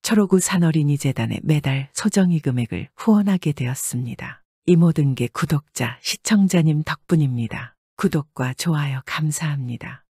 초록우 산어린이재단에 매달 소정의 금액을 후원하게 되었습니다. 이 모든 게 구독자, 시청자님 덕분입니다. 구독과 좋아요 감사합니다.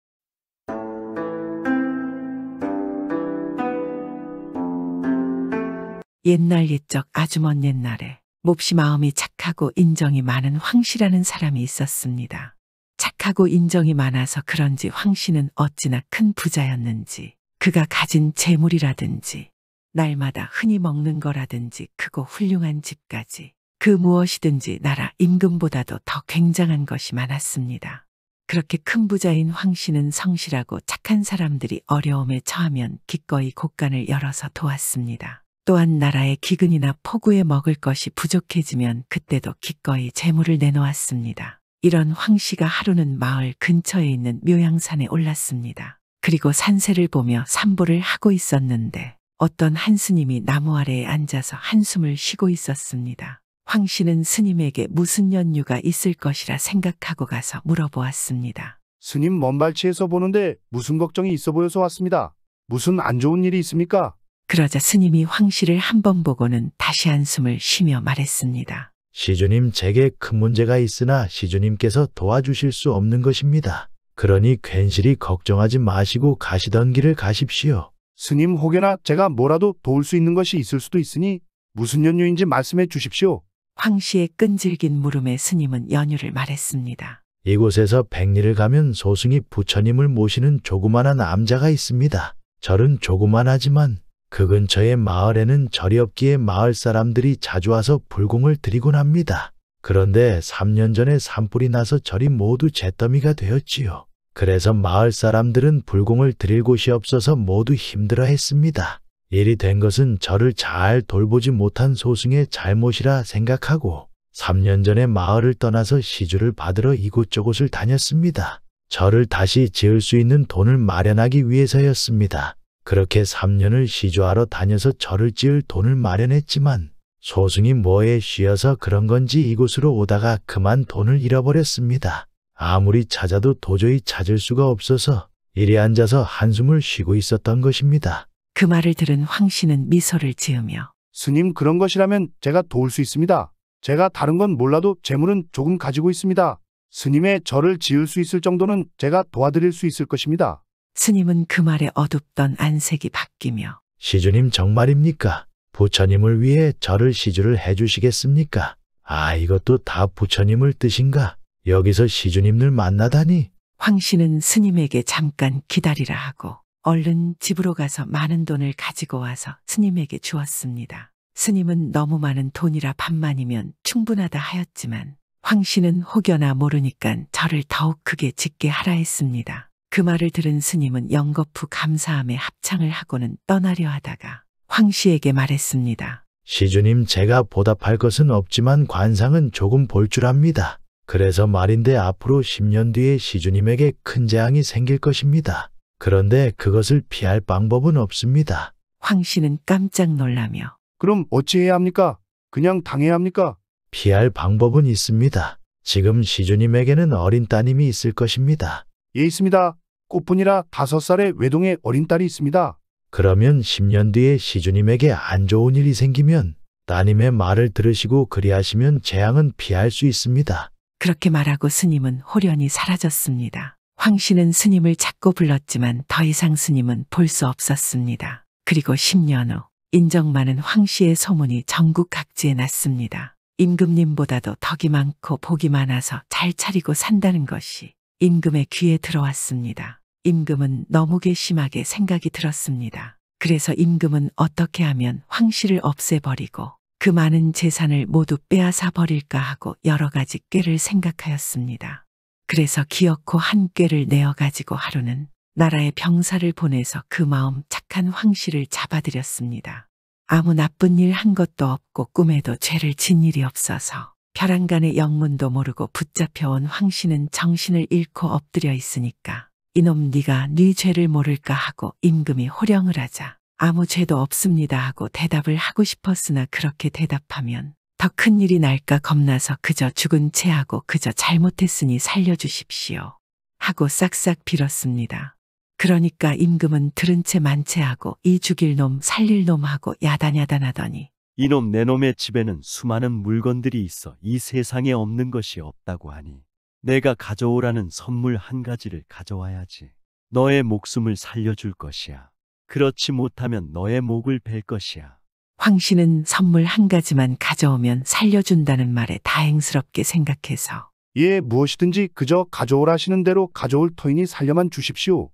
옛날 옛적 아주 먼 옛날에 몹시 마음이 착하고 인정이 많은 황씨라는 사람이 있었습니다. 착하고 인정이 많아서 그런지 황씨는 어찌나 큰 부자였는지 그가 가진 재물이라든지 날마다 흔히 먹는 거라든지 크고 훌륭한 집까지 그 무엇이든지 나라 임금보다도 더 굉장한 것이 많았습니다. 그렇게 큰 부자인 황씨는 성실하고 착한 사람들이 어려움에 처하면 기꺼이 곳간을 열어서 도왔습니다. 또한 나라의 기근이나 폭우에 먹을 것이 부족해지면 그때도 기꺼이 재물을 내놓았습니다. 이런 황씨가 하루는 마을 근처에 있는 묘양산에 올랐습니다. 그리고 산세를 보며 산보를 하고 있었는데 어떤 한 스님이 나무 아래에 앉아서 한숨을 쉬고 있었습니다. 황씨는 스님에게 무슨 연유가 있을 것이라 생각하고 가서 물어보았습니다. 스님 먼 발치에서 보는데 무슨 걱정이 있어 보여서 왔습니다. 무슨 안 좋은 일이 있습니까? 그러자 스님이 황씨를 한 번 보고는 다시 한숨을 쉬며 말했습니다. 시주님, 제게 큰 문제가 있으나 시주님께서 도와주실 수 없는 것입니다. 그러니 괜시리 걱정하지 마시고 가시던 길을 가십시오. 스님 혹여나 제가 뭐라도 도울 수 있는 것이 있을 수도 있으니 무슨 연유인지 말씀해 주십시오. 황씨의 끈질긴 물음에 스님은 연유를 말했습니다. 이곳에서 백리를 가면 소승이 부처님을 모시는 조그마한 암자가 있습니다. 절은 조그만하지만 그 근처의 마을에는 절이 없기에 마을 사람들이 자주 와서 불공을 드리곤 합니다. 그런데 3년 전에 산불이 나서 절이 모두 잿더미가 되었지요. 그래서 마을 사람들은 불공을 드릴 곳이 없어서 모두 힘들어했습니다. 일이 된 것은 저를 잘 돌보지 못한 소승의 잘못이라 생각하고 3년 전에 마을을 떠나서 시주를 받으러 이곳저곳을 다녔습니다. 저를 다시 지을 수 있는 돈을 마련하기 위해서였습니다. 그렇게 3년을 시주하러 다녀서 저를 지을 돈을 마련했지만 소승이 뭐에 쉬어서 그런 건지 이곳으로 오다가 그만 돈을 잃어버렸습니다. 아무리 찾아도 도저히 찾을 수가 없어서 이리 앉아서 한숨을 쉬고 있었던 것입니다. 그 말을 들은 황씨는 미소를 지으며 스님 그런 것이라면 제가 도울 수 있습니다. 제가 다른 건 몰라도 재물은 조금 가지고 있습니다. 스님의 절을 지을 수 있을 정도는 제가 도와드릴 수 있을 것입니다. 스님은 그 말에 어둡던 안색이 바뀌며 시주님 정말입니까? 부처님을 위해 절을 시주를 해주시겠습니까? 아, 이것도 다 부처님을 뜻인가? 여기서 시주님을 만나다니. 황씨는 스님에게 잠깐 기다리라 하고 얼른 집으로 가서 많은 돈을 가지고 와서 스님에게 주었습니다. 스님은 너무 많은 돈이라 반만이면 충분하다 하였지만 황씨는 혹여나 모르니깐 절을 더욱 크게 짓게 하라 했습니다. 그 말을 들은 스님은 영거푸 감사함에 합창을 하고는 떠나려 하다가 황씨에게 말했습니다. 시주님, 제가 보답할 것은 없지만 관상은 조금 볼 줄 압니다. 그래서 말인데 앞으로 10년 뒤에 시주님에게 큰 재앙이 생길 것입니다. 그런데 그것을 피할 방법은 없습니다. 황씨는 깜짝 놀라며 그럼 어찌해야 합니까? 그냥 당해야 합니까? 피할 방법은 있습니다. 지금 시주님에게는 어린 따님이 있을 것입니다. 예, 있습니다. 꽃분이라 5살의 외동의 어린 딸이 있습니다. 그러면 10년 뒤에 시주님에게 안 좋은 일이 생기면 따님의 말을 들으시고 그리하시면 재앙은 피할 수 있습니다. 그렇게 말하고 스님은 홀연히 사라졌습니다. 황씨는 스님을 찾고 불렀지만 더 이상 스님은 볼 수 없었습니다. 그리고 10년 후 인정 많은 황씨의 소문이 전국 각지에 났습니다. 임금님보다도 덕이 많고 복이 많아서 잘 차리고 산다는 것이 임금의 귀에 들어왔습니다. 임금은 너무 괘씸하게 생각이 들었습니다. 그래서 임금은 어떻게 하면 황씨를 없애버리고 그 많은 재산을 모두 빼앗아 버릴까 하고 여러 가지 꾀를 생각하였습니다. 그래서 기어코 한 꾀를 내어가지고 하루는 나라에 병사를 보내서 그 마음 착한 황씨를 잡아들였습니다. 아무 나쁜 일 한 것도 없고 꿈에도 죄를 진 일이 없어서 벼랑간의 영문도 모르고 붙잡혀온 황씨는 정신을 잃고 엎드려 있으니까 이놈 네가 네 죄를 모를까 하고 임금이 호령을 하자 아무 죄도 없습니다 하고 대답을 하고 싶었으나 그렇게 대답하면 더 큰 일이 날까 겁나서 그저 죽은 채 하고 그저 잘못했으니 살려주십시오 하고 싹싹 빌었습니다. 그러니까 임금은 들은 채 만체하고 이 죽일 놈 살릴 놈 하고 야단야단하더니 이놈 내 놈의 집에는 수많은 물건들이 있어 이 세상에 없는 것이 없다고 하니 내가 가져오라는 선물 한 가지를 가져와야지. 너의 목숨을 살려줄 것이야. 그렇지 못하면 너의 목을 벨 것이야. 황 씨는 선물 한 가지만 가져오면 살려준다는 말에 다행스럽게 생각해서 예, 무엇이든지 그저 가져오라시는 대로 가져올 터이니 살려만 주십시오.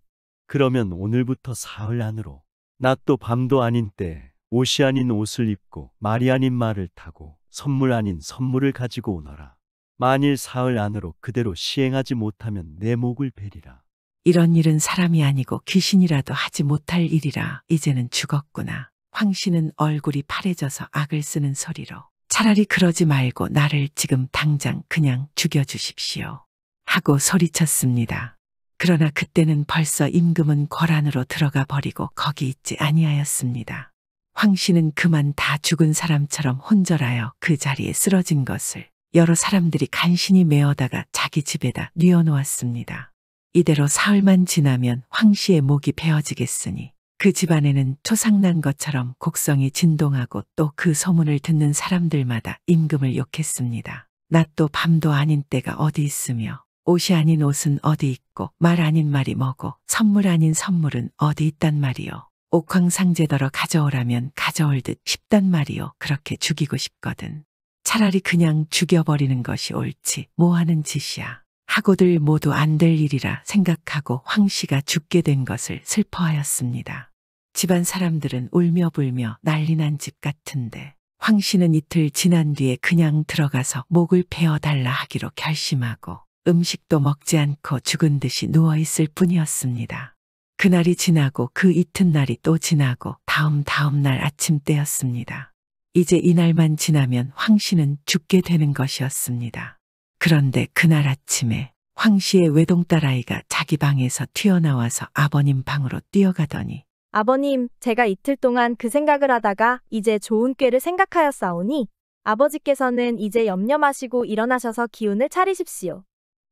그러면 오늘부터 사흘 안으로 낮도 밤도 아닌 때 옷이 아닌 옷을 입고 말이 아닌 말을 타고 선물 아닌 선물을 가지고 오너라. 만일 사흘 안으로 그대로 시행하지 못하면 내 목을 베리라. 이런 일은 사람이 아니고 귀신이라도 하지 못할 일이라 이제는 죽었구나. 황 씨는 얼굴이 파래져서 악을 쓰는 소리로 차라리 그러지 말고 나를 지금 당장 그냥 죽여주십시오 하고 소리쳤습니다. 그러나 그때는 벌써 임금은 궐 안으로 들어가 버리고 거기 있지 아니하였습니다. 황 씨는 그만 다 죽은 사람처럼 혼절하여 그 자리에 쓰러진 것을 여러 사람들이 간신히 메어다가 자기 집에다 뉘어놓았습니다. 이대로 사흘만 지나면 황 씨의 목이 베어지겠으니 그 집안에는 초상난 것처럼 곡성이 진동하고 또 그 소문을 듣는 사람들마다 임금을 욕했습니다. 낮도 밤도 아닌 때가 어디 있으며 옷이 아닌 옷은 어디 있고 말 아닌 말이 뭐고 선물 아닌 선물은 어디 있단 말이요. 옥황상제더러 가져오라면 가져올 듯 싶단 말이요. 그렇게 죽이고 싶거든. 차라리 그냥 죽여버리는 것이 옳지 뭐 하는 짓이야. 하고들 모두 안 될 일이라 생각하고 황 씨가 죽게 된 것을 슬퍼하였습니다. 집안 사람들은 울며 불며 난리 난 집 같은데 황 씨는 이틀 지난 뒤에 그냥 들어가서 목을 베어달라 하기로 결심하고 음식도 먹지 않고 죽은 듯이 누워있을 뿐이었습니다. 그날이 지나고 그 이튿날이 또 지나고 다음 날 아침 때였습니다. 이제 이날만 지나면 황 씨는 죽게 되는 것이었습니다. 그런데 그날 아침에 황 씨의 외동딸아이가 자기 방에서 튀어나와서 아버님 방으로 뛰어가더니 아버님, 제가 이틀 동안 그 생각을 하다가 이제 좋은 꾀를 생각하였사오니 아버지께서는 이제 염려 마시고 일어나셔서 기운을 차리십시오.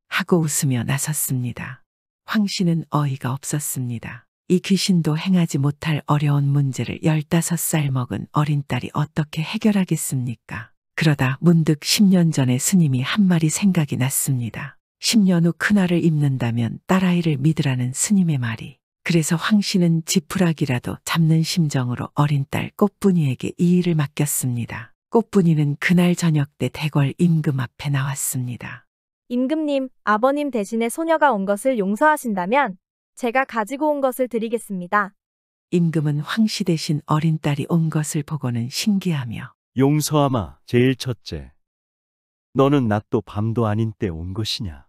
하고 웃으며 나섰습니다. 황 씨는 어이가 없었습니다. 이 귀신도 행하지 못할 어려운 문제를 15살 먹은 어린 딸이 어떻게 해결하겠습니까? 그러다 문득 10년 전에 스님이 한 말이 생각이 났습니다. 10년 후 큰아를 입는다면 딸아이를 믿으라는 스님의 말이. 그래서 황 씨는 지푸라기라도 잡는 심정으로 어린 딸 꽃분이에게 이 일을 맡겼습니다. 꽃분이는 그날 저녁 때 대궐 임금 앞에 나왔습니다. 임금님, 아버님 대신에 소녀가 온 것을 용서하신다면 제가 가지고 온 것을 드리겠습니다. 임금은 황 씨 대신 어린 딸이 온 것을 보고는 신기하며 용서하마. 제일 첫째, 너는 낮도 밤도 아닌 때 온 것이냐?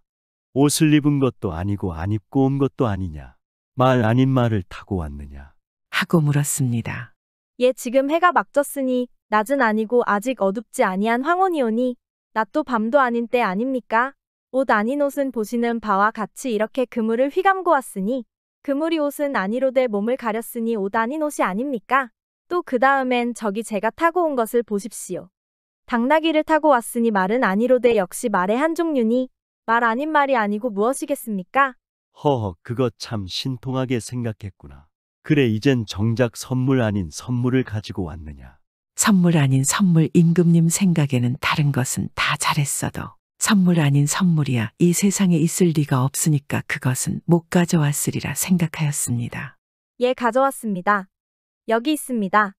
옷을 입은 것도 아니고 안 입고 온 것도 아니냐? 말 아닌 말을 타고 왔느냐? 하고 물었습니다. 예, 지금 해가 막 졌으니 낮은 아니고 아직 어둡지 아니한 황혼이오니 낮도 밤도 아닌 때 아닙니까? 옷 아닌 옷은 보시는 바와 같이 이렇게 그물을 휘감고 왔으니 그물이 옷은 아니로되 몸을 가렸으니 옷 아닌 옷이 아닙니까? 또 그 다음엔 저기 제가 타고 온 것을 보십시오. 당나귀를 타고 왔으니 말은 아니로되 역시 말의 한 종류니 말 아닌 말이 아니고 무엇이겠습니까? 허허, 그거 참 신통하게 생각했구나. 그래, 이젠 정작 선물 아닌 선물을 가지고 왔느냐? 선물 아닌 선물. 임금님 생각에는 다른 것은 다 잘했어도 선물 아닌 선물이야 이 세상에 있을 리가 없으니까 그것은 못 가져왔으리라 생각하였습니다. 예, 가져왔습니다. 여기 있습니다.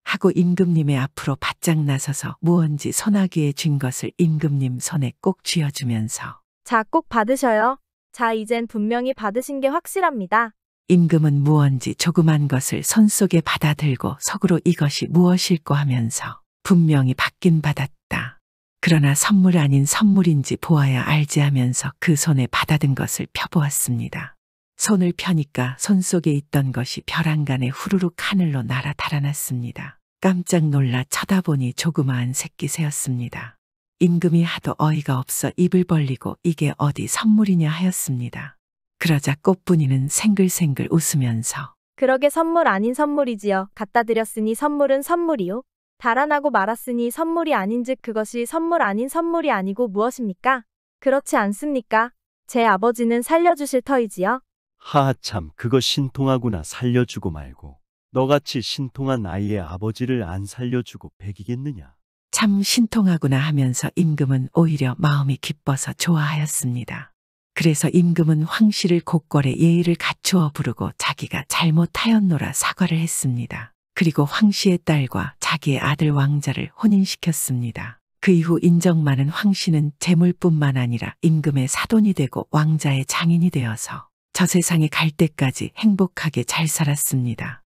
하고 임금님의 앞으로 바짝 나서서 무언지 소나기에 쥔 것을 임금님 손에 꼭 쥐어주면서 자, 꼭 받으셔요. 자, 이젠 분명히 받으신 게 확실합니다. 임금은 무언지 조그만 것을 손속에 받아들고 속으로 이것이 무엇일꼬 하면서 분명히 받긴 받았다. 그러나 선물 아닌 선물인지 보아야 알지 하면서 그 손에 받아든 것을 펴보았습니다. 손을 펴니까 손 속에 있던 것이 벼랑간에 후루룩 하늘로 날아 달아났습니다. 깜짝 놀라 쳐다보니 조그마한 새끼 새였습니다. 임금이 하도 어이가 없어 입을 벌리고 이게 어디 선물이냐 하였습니다. 그러자 꽃분이는 생글생글 웃으면서 그러게 선물 아닌 선물이지요. 갖다 드렸으니 선물은 선물이요. 달아나고 말았으니 선물이 아닌즉 그것이 선물 아닌 선물이 아니고 무엇입니까? 그렇지 않습니까? 제 아버지는 살려주실 터이지요. 하하참 그거 신통하구나. 살려주고 말고. 너같이 신통한 아이의 아버지를 안 살려주고 배기겠느냐. 참 신통하구나 하면서 임금은 오히려 마음이 기뻐서 좋아하였습니다. 그래서 임금은 황 씨를 곧거래 예의를 갖추어 부르고 자기가 잘못하였노라 사과를 했습니다. 그리고 황 씨의 딸과 자기의 아들 왕자를 혼인시켰습니다. 그 이후 인정많은 황 씨는 재물뿐만 아니라 임금의 사돈이 되고 왕자의 장인이 되어서 저 세상에 갈 때까지 행복하게 잘 살았습니다.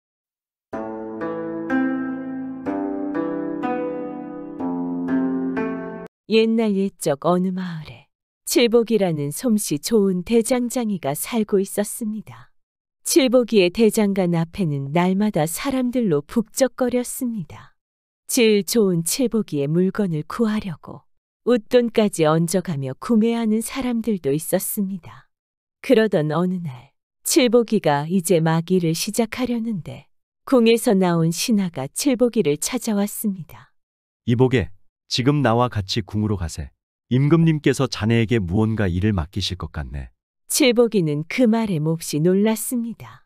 옛날 옛적 어느 마을에 칠복이라는 솜씨 좋은 대장장이가 살고 있었습니다. 칠복이의 대장간 앞에는 날마다 사람들로 북적거렸습니다. 질 좋은 칠복이의 물건을 구하려고 웃돈까지 얹어가며 구매하는 사람들도 있었습니다. 그러던 어느 날 칠복이가 이제 막 일을 시작하려는데 궁에서 나온 신하가 칠복이를 찾아왔습니다. 이복에 지금 나와 같이 궁으로 가세. 임금님께서 자네에게 무언가 일을 맡기실 것 같네. 칠복이는 그 말에 몹시 놀랐습니다.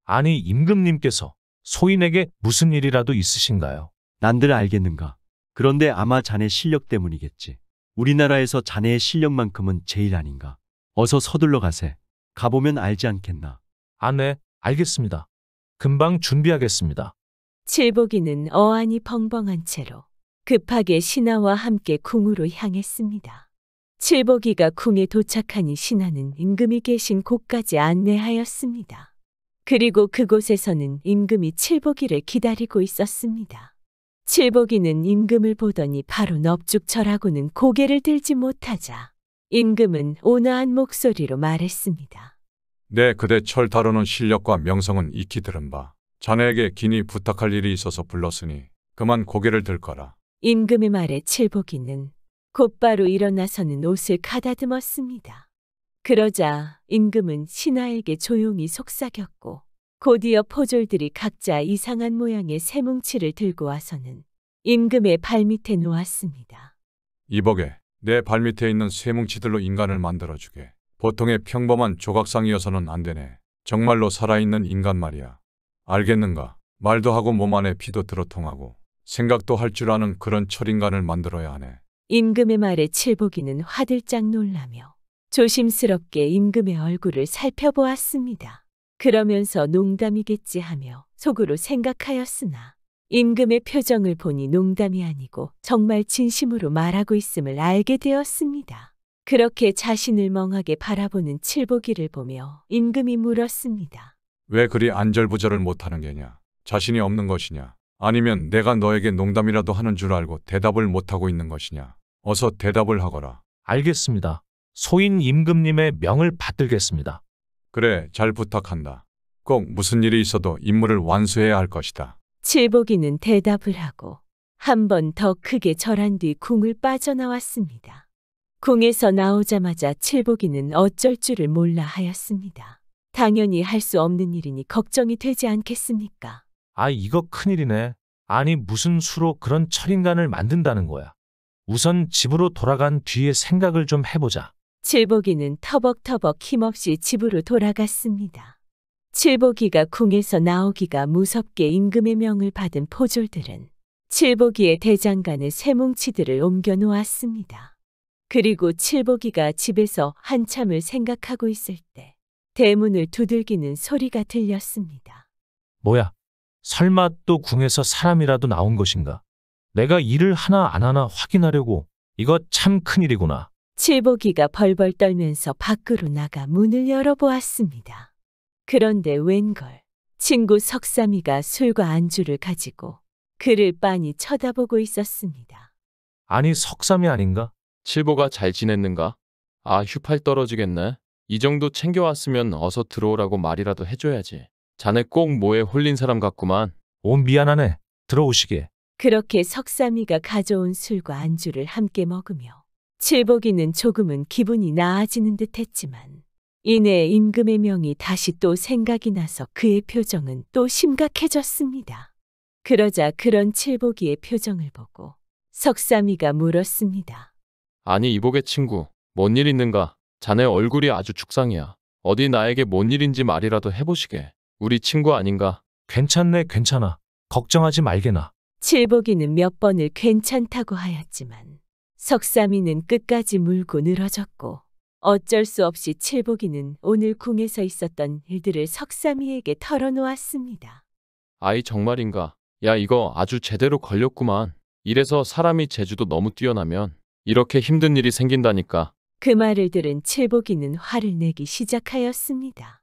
아니, 임금님께서 소인에게 무슨 일이라도 있으신가요? 난들 알겠는가? 그런데 아마 자네 실력 때문이겠지. 우리나라에서 자네의 실력만큼은 제일 아닌가? 어서 서둘러 가세. 가보면 알지 않겠나? 아, 네, 알겠습니다. 금방 준비하겠습니다. 칠복이는 어안이 벙벙한 채로 급하게 신하와 함께 궁으로 향했습니다. 칠복이가 궁에 도착하니 신하는 임금이 계신 곳까지 안내하였습니다. 그리고 그곳에서는 임금이 칠복이를 기다리고 있었습니다. 칠복이는 임금을 보더니 바로 넙죽절하고는 고개를 들지 못하자 임금은 온화한 목소리로 말했습니다. 내 그대 철 다루는 실력과 명성은 익히 들은 바. 자네에게 긴히 부탁할 일이 있어서 불렀으니 그만 고개를 들거라. 임금의 말에 칠복이는 곧바로 일어나서는 옷을 가다듬었습니다. 그러자 임금은 신하에게 조용히 속삭였고 곧이어 포졸들이 각자 이상한 모양의 쇠뭉치를 들고 와서는 임금의 발밑에 놓았습니다. 이복에 내 발밑에 있는 쇠뭉치들로 인간을 만들어주게. 보통의 평범한 조각상이어서는 안 되네. 정말로 살아있는 인간 말이야. 알겠는가? 말도 하고 몸 안에 피도 들어통하고 생각도 할 줄 아는 그런 철인간을 만들어야 하네. 임금의 말에 칠복이는 화들짝 놀라며 조심스럽게 임금의 얼굴을 살펴보았습니다. 그러면서 농담이겠지 하며 속으로 생각하였으나 임금의 표정을 보니 농담이 아니고 정말 진심으로 말하고 있음을 알게 되었습니다. 그렇게 자신을 멍하게 바라보는 칠복이를 보며 임금이 물었습니다. 왜 그리 안절부절을 못하는 게냐? 자신이 없는 것이냐? 아니면 내가 너에게 농담이라도 하는 줄 알고 대답을 못하고 있는 것이냐? 어서 대답을 하거라. 알겠습니다. 소인 임금님의 명을 받들겠습니다. 그래, 잘 부탁한다. 꼭 무슨 일이 있어도 임무를 완수해야 할 것이다. 칠복이는 대답을 하고 한 번 더 크게 절한 뒤 궁을 빠져나왔습니다. 궁에서 나오자마자 칠복이는 어쩔 줄을 몰라 하였습니다. 당연히 할 수 없는 일이니 걱정이 되지 않겠습니까? 아, 이거 큰일이네. 아니, 무슨 수로 그런 철인간을 만든다는 거야. 우선 집으로 돌아간 뒤에 생각을 좀 해보자. 칠복이는 터벅터벅 힘없이 집으로 돌아갔습니다. 칠복이가 궁에서 나오기가 무섭게 임금의 명을 받은 포졸들은 칠복이의 대장간에 쇠뭉치들을 옮겨 놓았습니다. 그리고 칠복이가 집에서 한참을 생각하고 있을 때 대문을 두들기는 소리가 들렸습니다. 뭐야? 설마 또 궁에서 사람이라도 나온 것인가? 내가 일을 하나 안 하나 확인하려고. 이거 참 큰일이구나. 칠복이가 벌벌 떨면서 밖으로 나가 문을 열어보았습니다. 그런데 웬걸 친구 석삼이가 술과 안주를 가지고 그를 빤히 쳐다보고 있었습니다. 아니, 석삼이 아닌가? 칠보가 잘 지냈는가? 아, 휴팔 떨어지겠네. 이 정도 챙겨왔으면 어서 들어오라고 말이라도 해줘야지. 자네 꼭 뭐에 홀린 사람 같구만. 오, 미안하네. 들어오시게. 그렇게 석삼이가 가져온 술과 안주를 함께 먹으며 칠복이는 조금은 기분이 나아지는 듯 했지만 이내 임금의 명이 다시 또 생각이 나서 그의 표정은 또 심각해졌습니다. 그러자 그런 칠복이의 표정을 보고 석삼이가 물었습니다. 아니, 이복의 친구, 뭔 일 있는가? 자네 얼굴이 아주 죽상이야. 어디 나에게 뭔 일인지 말이라도 해보시게. 우리 친구 아닌가? 괜찮네, 괜찮아. 걱정하지 말게나. 칠복이는 몇 번을 괜찮다고 하였지만 석삼이는 끝까지 물고 늘어졌고 어쩔 수 없이 칠복이는 오늘 궁에서 있었던 일들을 석삼이에게 털어놓았습니다. 아이 정말인가? 야 이거 아주 제대로 걸렸구만. 이래서 사람이 재주도 너무 뛰어나면 이렇게 힘든 일이 생긴다니까. 그 말을 들은 칠복이는 화를 내기 시작하였습니다.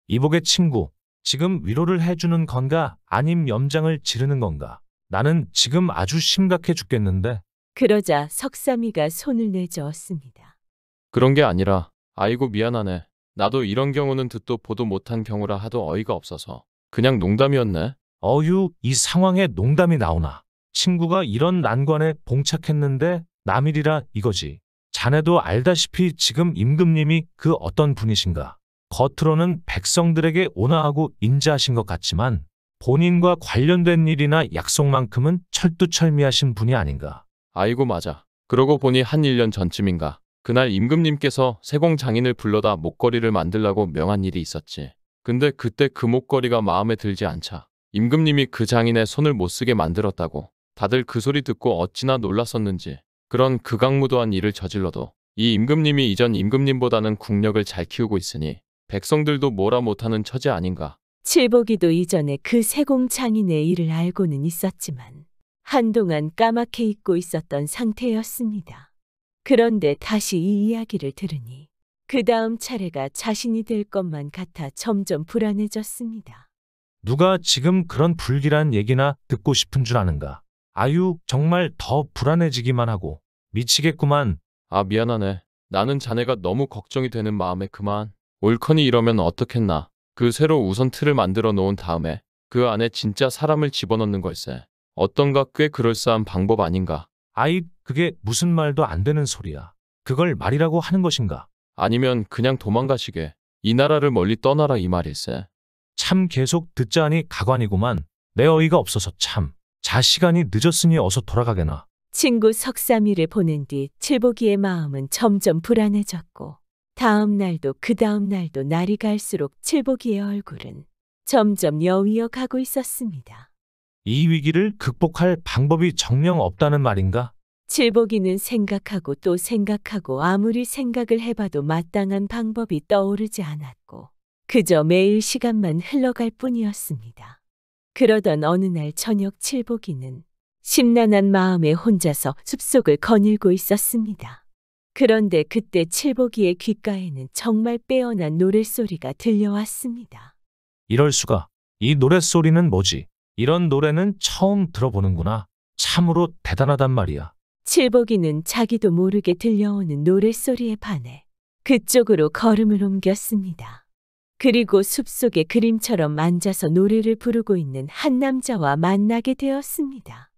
이복의 친구, 지금 위로를 해주는 건가? 아님 염장을 지르는 건가? 나는 지금 아주 심각해 죽겠는데. 그러자 석삼이가 손을 내저었습니다. 그런 게 아니라 아이고 미안하네. 나도 이런 경우는 듣도 보도 못한 경우라 하도 어이가 없어서 그냥 농담이었네. 어휴, 이 상황에 농담이 나오나. 친구가 이런 난관에 봉착했는데 남일이라 이거지. 자네도 알다시피 지금 임금님이 그 어떤 분이신가. 겉으로는 백성들에게 온화하고 인자하신 것 같지만 본인과 관련된 일이나 약속만큼은 철두철미하신 분이 아닌가. 아이고 맞아. 그러고 보니 한 1년 전쯤인가. 그날 임금님께서 세공 장인을 불러다 목걸이를 만들라고 명한 일이 있었지. 근데 그때 그 목걸이가 마음에 들지 않자 임금님이 그 장인의 손을 못 쓰게 만들었다고. 다들 그 소리 듣고 어찌나 놀랐었는지. 그런 극악무도한 일을 저질러도 이 임금님이 이전 임금님보다는 국력을 잘 키우고 있으니 백성들도 뭐라 못하는 처제 아닌가. 칠복이도 이전에 그 세공 장인의 일을 알고는 있었지만 한동안 까맣게 잊고 있었던 상태였습니다. 그런데 다시 이 이야기를 들으니 그 다음 차례가 자신이 될 것만 같아 점점 불안해졌습니다. 누가 지금 그런 불길한 얘기나 듣고 싶은 줄 아는가. 아유, 정말 더 불안해지기만 하고 미치겠구만. 아 미안하네. 나는 자네가 너무 걱정이 되는 마음에 그만. 옳거니 이러면 어떻겠나. 그 새로 우선 틀을 만들어 놓은 다음에 그 안에 진짜 사람을 집어넣는 걸세. 어떤가 꽤 그럴싸한 방법 아닌가. 아이, 그게 무슨 말도 안 되는 소리야. 그걸 말이라고 하는 것인가. 아니면 그냥 도망가시게. 이 나라를 멀리 떠나라 이 말일세. 참 계속 듣자니 가관이구만. 내 어이가 없어서 참. 자 시간이 늦었으니 어서 돌아가게나. 친구 석삼이를 보낸 뒤 칠복이의 마음은 점점 불안해졌고 다음 날도 그 다음 날도 날이 갈수록 칠복이의 얼굴은 점점 여위어 가고 있었습니다. 이 위기를 극복할 방법이 정녕 없다는 말인가? 칠복이는 생각하고 또 생각하고 아무리 생각을 해봐도 마땅한 방법이 떠오르지 않았고 그저 매일 시간만 흘러갈 뿐이었습니다. 그러던 어느 날 저녁 칠복이는 심란한 마음에 혼자서 숲속을 거닐고 있었습니다. 그런데 그때 칠복이의 귓가에는 정말 빼어난 노랫소리가 들려왔습니다. 이럴 수가. 이 노랫소리는 뭐지? 이런 노래는 처음 들어보는구나. 참으로 대단하단 말이야. 칠복이는 자기도 모르게 들려오는 노랫소리에 반해 그쪽으로 걸음을 옮겼습니다. 그리고 숲속에 그림처럼 앉아서 노래를 부르고 있는 한 남자와 만나게 되었습니다.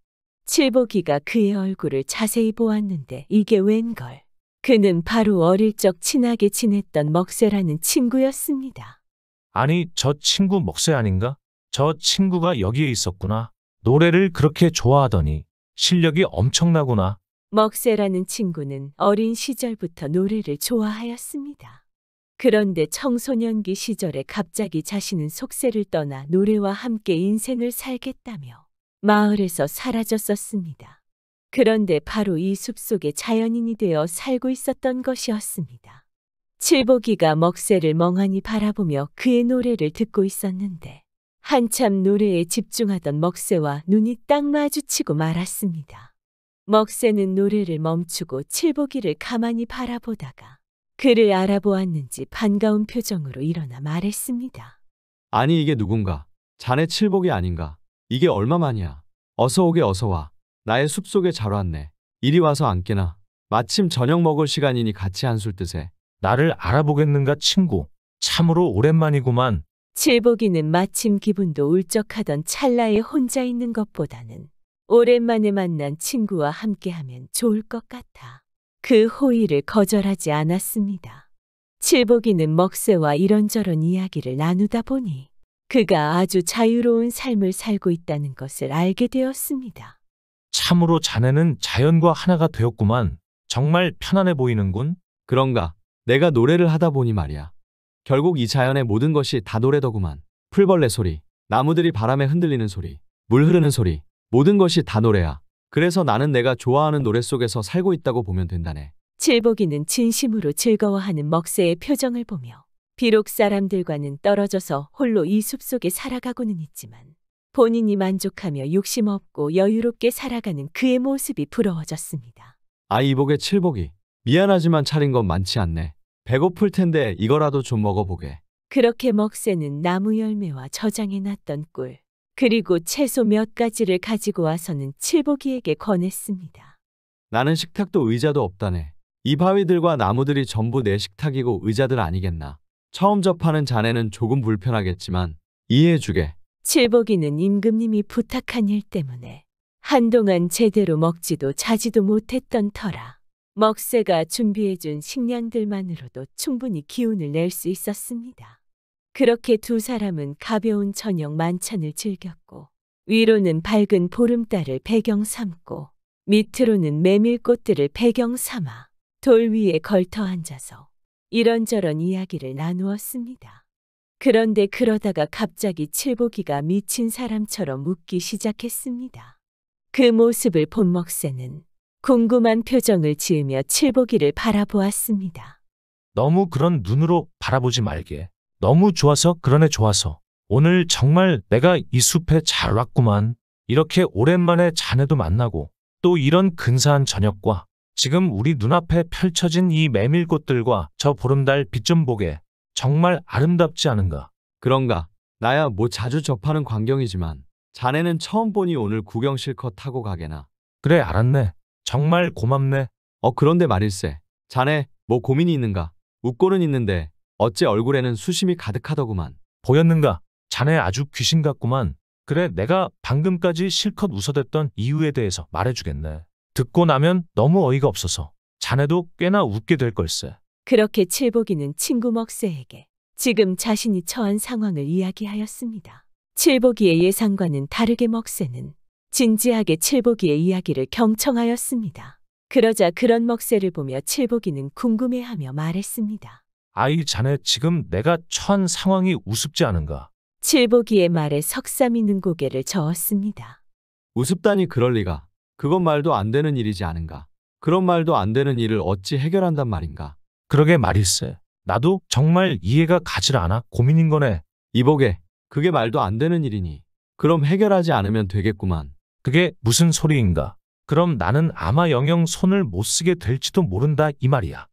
칠복이가 그의 얼굴을 자세히 보았는데 이게 웬걸. 그는 바로 어릴 적 친하게 지냈던 먹새라는 친구였습니다. 아니, 저 친구 먹새 아닌가? 저 친구가 여기에 있었구나. 노래를 그렇게 좋아하더니 실력이 엄청나구나. 먹새라는 친구는 어린 시절부터 노래를 좋아하였습니다. 그런데 청소년기 시절에 갑자기 자신은 속세를 떠나 노래와 함께 인생을 살겠다며 마을에서 사라졌었습니다. 그런데 바로 이 숲속에 자연인이 되어 살고 있었던 것이었습니다. 칠복이가 먹새를 멍하니 바라보며 그의 노래를 듣고 있었는데 한참 노래에 집중하던 먹새와 눈이 딱 마주치고 말았습니다. 먹새는 노래를 멈추고 칠복이를 가만히 바라보다가 그를 알아보았는지 반가운 표정으로 일어나 말했습니다. 아니 이게 누군가? 자네 칠복이 아닌가? 이게 얼마만이야? 어서 오게 어서 와. 나의 숲속에 잘 왔네. 이리 와서 앉게나. 마침 저녁 먹을 시간이니 같이 한술 뜨세. 나를 알아보겠는가 친구. 참으로 오랜만이구만. 칠복이는 마침 기분도 울적하던 찰나에 혼자 있는 것보다는 오랜만에 만난 친구와 함께하면 좋을 것 같아 그 호의를 거절하지 않았습니다. 칠복이는 먹새와 이런저런 이야기를 나누다 보니 그가 아주 자유로운 삶을 살고 있다는 것을 알게 되었습니다. 참으로 자네는 자연과 하나가 되었구만. 정말 편안해 보이는군. 그런가? 내가 노래를 하다 보니 말이야. 결국 이 자연의 모든 것이 다 노래더구만. 풀벌레 소리, 나무들이 바람에 흔들리는 소리, 물 흐르는 소리, 모든 것이 다 노래야. 그래서 나는 내가 좋아하는 노래 속에서 살고 있다고 보면 된다네. 칠복이는 진심으로 즐거워하는 먹새의 표정을 보며 비록 사람들과는 떨어져서 홀로 이 숲속에 살아가고는 있지만 본인이 만족하며 욕심 없고 여유롭게 살아가는 그의 모습이 부러워졌습니다. 아, 이복의 칠복이. 미안하지만 차린 건 많지 않네. 배고플 텐데 이거라도 좀 먹어보게. 그렇게 먹새는 나무 열매와 저장해 놨던 꿀, 그리고 채소 몇 가지를 가지고 와서는 칠복이에게 권했습니다. 나는 식탁도 의자도 없다네. 이 바위들과 나무들이 전부 내 식탁이고 의자들 아니겠나. 처음 접하는 자네는 조금 불편하겠지만 이해해주게. 칠복이는 임금님이 부탁한 일 때문에 한동안 제대로 먹지도 자지도 못했던 터라 먹새가 준비해준 식량들만으로도 충분히 기운을 낼 수 있었습니다. 그렇게 두 사람은 가벼운 저녁 만찬을 즐겼고 위로는 밝은 보름달을 배경 삼고 밑으로는 메밀꽃들을 배경 삼아 돌 위에 걸터 앉아서 이런저런 이야기를 나누었습니다. 그런데 그러다가 갑자기 칠복이가 미친 사람처럼 웃기 시작했습니다. 그 모습을 본 먹새는 궁금한 표정을 지으며 칠복이를 바라보았습니다. 너무 그런 눈으로 바라보지 말게. 너무 좋아서 그러네 좋아서. 오늘 정말 내가 이 숲에 잘 왔구만. 이렇게 오랜만에 자네도 만나고 또 이런 근사한 저녁과 지금 우리 눈앞에 펼쳐진 이 메밀꽃들과 저 보름달 빛 좀 보게. 정말 아름답지 않은가? 그런가? 나야 뭐 자주 접하는 광경이지만 자네는 처음 보니 오늘 구경 실컷 하고 가게나. 그래 알았네. 정말 고맙네. 그런데 말일세. 자네 뭐 고민이 있는가? 웃고는 있는데 어째 얼굴에는 수심이 가득하더구만. 보였는가? 자네 아주 귀신 같구만. 그래 내가 방금까지 실컷 웃어댔던 이유에 대해서 말해주겠네. 듣고 나면 너무 어이가 없어서 자네도 꽤나 웃게 될 걸세. 그렇게 칠복이는 친구 먹새에게 지금 자신이 처한 상황을 이야기하였습니다. 칠복이의 예상과는 다르게 먹새는 진지하게 칠복이의 이야기를 경청하였습니다. 그러자 그런 먹새를 보며 칠복이는 궁금해하며 말했습니다. 아이 자네 지금 내가 처한 상황이 우습지 않은가? 칠복이의 말에 석삼이는 고개를 저었습니다. 우습다니 그럴 리가. 그건 말도 안 되는 일이지 않은가. 그런 말도 안 되는 일을 어찌 해결한단 말인가. 그러게 말일세. 나도 정말 이해가 가질 않아 고민인 거네. 이보게, 그게 말도 안 되는 일이니 그럼 해결하지 않으면 되겠구만. 그게 무슨 소리인가? 그럼 나는 아마 영영 손을 못 쓰게 될지도 모른다 이 말이야.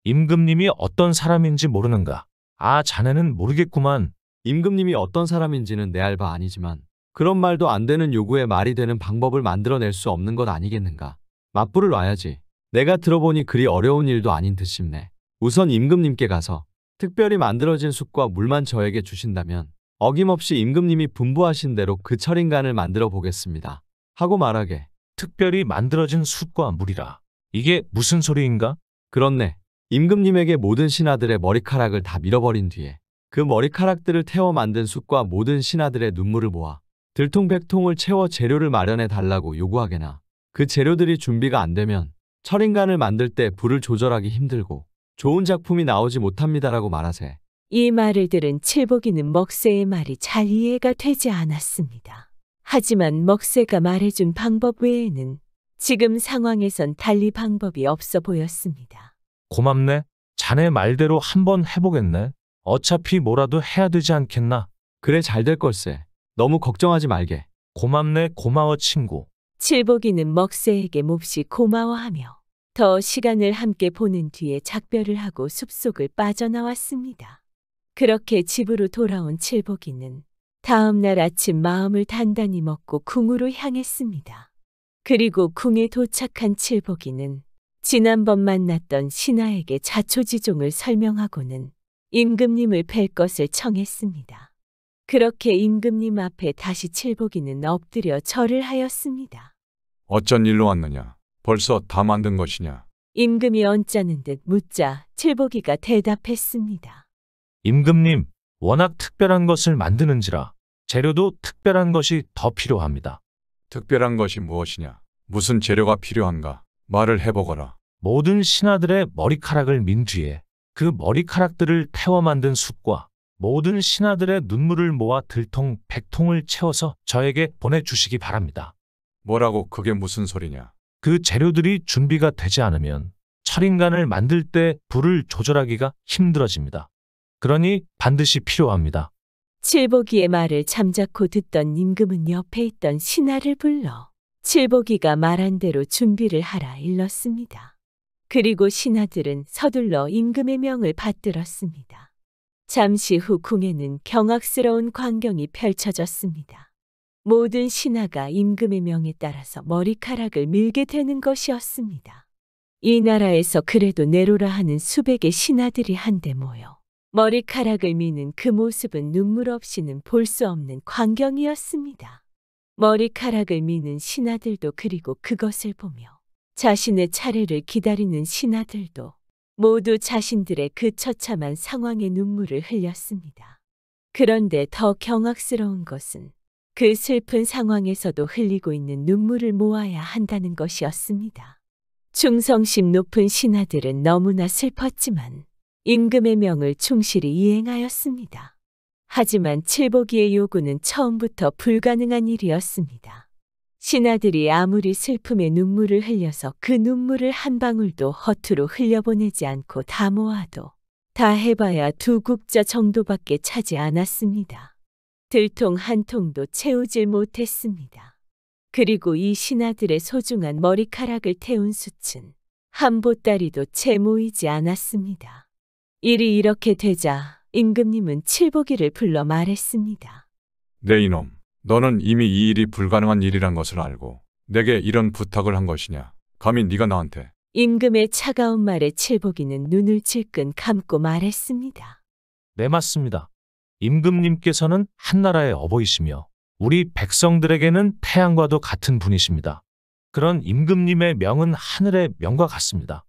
임금님이 어떤 사람인지 모르는가? 아 자네는 모르겠구만. 임금님이 어떤 사람인지는 내 알 바 아니지만 그런 말도 안 되는 요구에 말이 되는 방법을 만들어낼 수 없는 것 아니겠는가? 맞불을 놔야지. 내가 들어보니 그리 어려운 일도 아닌 듯 싶네. 우선 임금님께 가서 특별히 만들어진 숯과 물만 저에게 주신다면 어김없이 임금님이 분부하신 대로 그 철인간을 만들어 보겠습니다. 하고 말하게. 특별히 만들어진 숯과 물이라. 이게 무슨 소리인가? 그렇네. 임금님에게 모든 신하들의 머리카락을 다 밀어버린 뒤에 그 머리카락들을 태워 만든 숯과 모든 신하들의 눈물을 모아 들통백통을 채워 재료를 마련해 달라고 요구하게나. 그 재료들이 준비가 안 되면 철인간을 만들 때 불을 조절하기 힘들고 좋은 작품이 나오지 못합니다라고 말하세. 이 말을 들은 칠복이는 먹새의 말이 잘 이해가 되지 않았습니다. 하지만 먹새가 말해준 방법 외에는 지금 상황에선 달리 방법이 없어 보였습니다. 고맙네. 자네 말대로 한번 해보겠네. 어차피 뭐라도 해야 되지 않겠나? 그래 잘 될 걸세. 너무 걱정하지 말게. 고맙네 고마워 친구. 칠복이는 먹새에게 몹시 고마워하며 더 시간을 함께 보낸 뒤에 작별을 하고 숲속을 빠져나왔습니다. 그렇게 집으로 돌아온 칠복이는 다음 날 아침 마음을 단단히 먹고 궁으로 향했습니다. 그리고 궁에 도착한 칠복이는 지난번 만났던 신하에게 자초지종을 설명하고는 임금님을 뵐 것을 청했습니다. 그렇게 임금님 앞에 다시 칠복이는 엎드려 절을 하였습니다. 어쩐 일로 왔느냐? 벌써 다 만든 것이냐? 임금이 언짢은 듯 묻자 칠복이가 대답했습니다. 임금님, 워낙 특별한 것을 만드는지라 재료도 특별한 것이 더 필요합니다. 특별한 것이 무엇이냐? 무슨 재료가 필요한가? 말을 해보거라. 모든 신하들의 머리카락을 민 뒤에 그 머리카락들을 태워 만든 숯과 모든 신하들의 눈물을 모아 들통 100통을 채워서 저에게 보내주시기 바랍니다. 뭐라고 그게 무슨 소리냐? 그 재료들이 준비가 되지 않으면 철인간을 만들 때 불을 조절하기가 힘들어집니다. 그러니 반드시 필요합니다. 칠보기의 말을 잠자코 듣던 임금은 옆에 있던 신하를 불러 칠보기가 말한 대로 준비를 하라 일렀습니다. 그리고 신하들은 서둘러 임금의 명을 받들었습니다. 잠시 후 궁에는 경악스러운 광경이 펼쳐졌습니다. 모든 신하가 임금의 명에 따라서 머리카락을 밀게 되는 것이었습니다. 이 나라에서 그래도 내로라 하는 수백의 신하들이 한데 모여 머리카락을 미는 그 모습은 눈물 없이는 볼 수 없는 광경이었습니다. 머리카락을 미는 신하들도 그리고 그것을 보며 자신의 차례를 기다리는 신하들도 모두 자신들의 그 처참한 상황에 눈물을 흘렸습니다. 그런데 더 경악스러운 것은 그 슬픈 상황에서도 흘리고 있는 눈물을 모아야 한다는 것이었습니다. 충성심 높은 신하들은 너무나 슬펐지만 임금의 명을 충실히 이행하였습니다. 하지만 칠보기의 요구는 처음부터 불가능한 일이었습니다. 신하들이 아무리 슬픔에 눈물을 흘려서 그 눈물을 한 방울도 허투루 흘려보내지 않고 다 모아도 다 해봐야 2국자 정도밖에 차지 않았습니다. 들통 한 통도 채우질 못했습니다. 그리고 이 신하들의 소중한 머리카락을 태운 숯은 한 보따리도 채 모이지 않았습니다. 일이 이렇게 되자 임금님은 칠보기를 불러 말했습니다. 내 이놈, 너는 이미 이 일이 불가능한 일이란 것을 알고 내게 이런 부탁을 한 것이냐? 감히 네가 나한테. 임금의 차가운 말에 칠보기는 눈을 질끈 감고 말했습니다. 네, 맞습니다. 임금님께서는 한나라의 어버이시며 우리 백성들에게는 태양과도 같은 분이십니다. 그런 임금님의 명은 하늘의 명과 같습니다.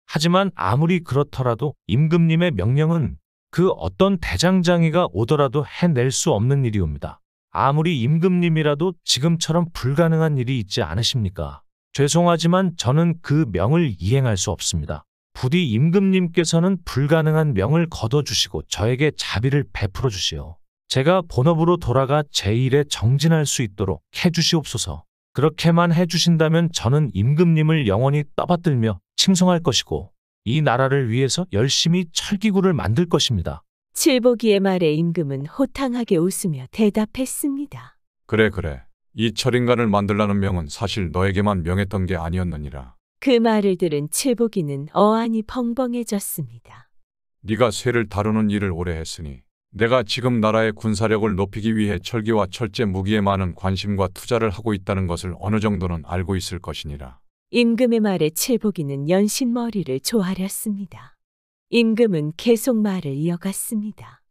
하지만 아무리 그렇더라도 임금님의 명령은 그 어떤 대장장이가 오더라도 해낼 수 없는 일이옵니다. 아무리 임금님이라도 지금처럼 불가능한 일이 있지 않으십니까? 죄송하지만 저는 그 명을 이행할 수 없습니다. 부디 임금님께서는 불가능한 명을 거둬주시고 저에게 자비를 베풀어 주시오. 제가 본업으로 돌아가 제 일에 정진할 수 있도록 해주시옵소서. 그렇게만 해주신다면 저는 임금님을 영원히 떠받들며 칭송할 것이고 이 나라를 위해서 열심히 철기구를 만들 것입니다. 칠보기의 말에 임금은 호탕하게 웃으며 대답했습니다. 그래. 이 철인간을 만들라는 명은 사실 너에게만 명했던 게 아니었느니라. 그 말을 들은 칠보기는 어안이 벙벙해졌습니다. 네가 쇠를 다루는 일을 오래 했으니 내가 지금 나라의 군사력을 높이기 위해 철기와 철제 무기에 많은 관심과 투자를 하고 있다는 것을 어느 정도는 알고 있을 것이니라. 임금의 말에 칠보기는 연신 머리를 조아렸습니다. 임금은 계속 말을 이어갔습니다.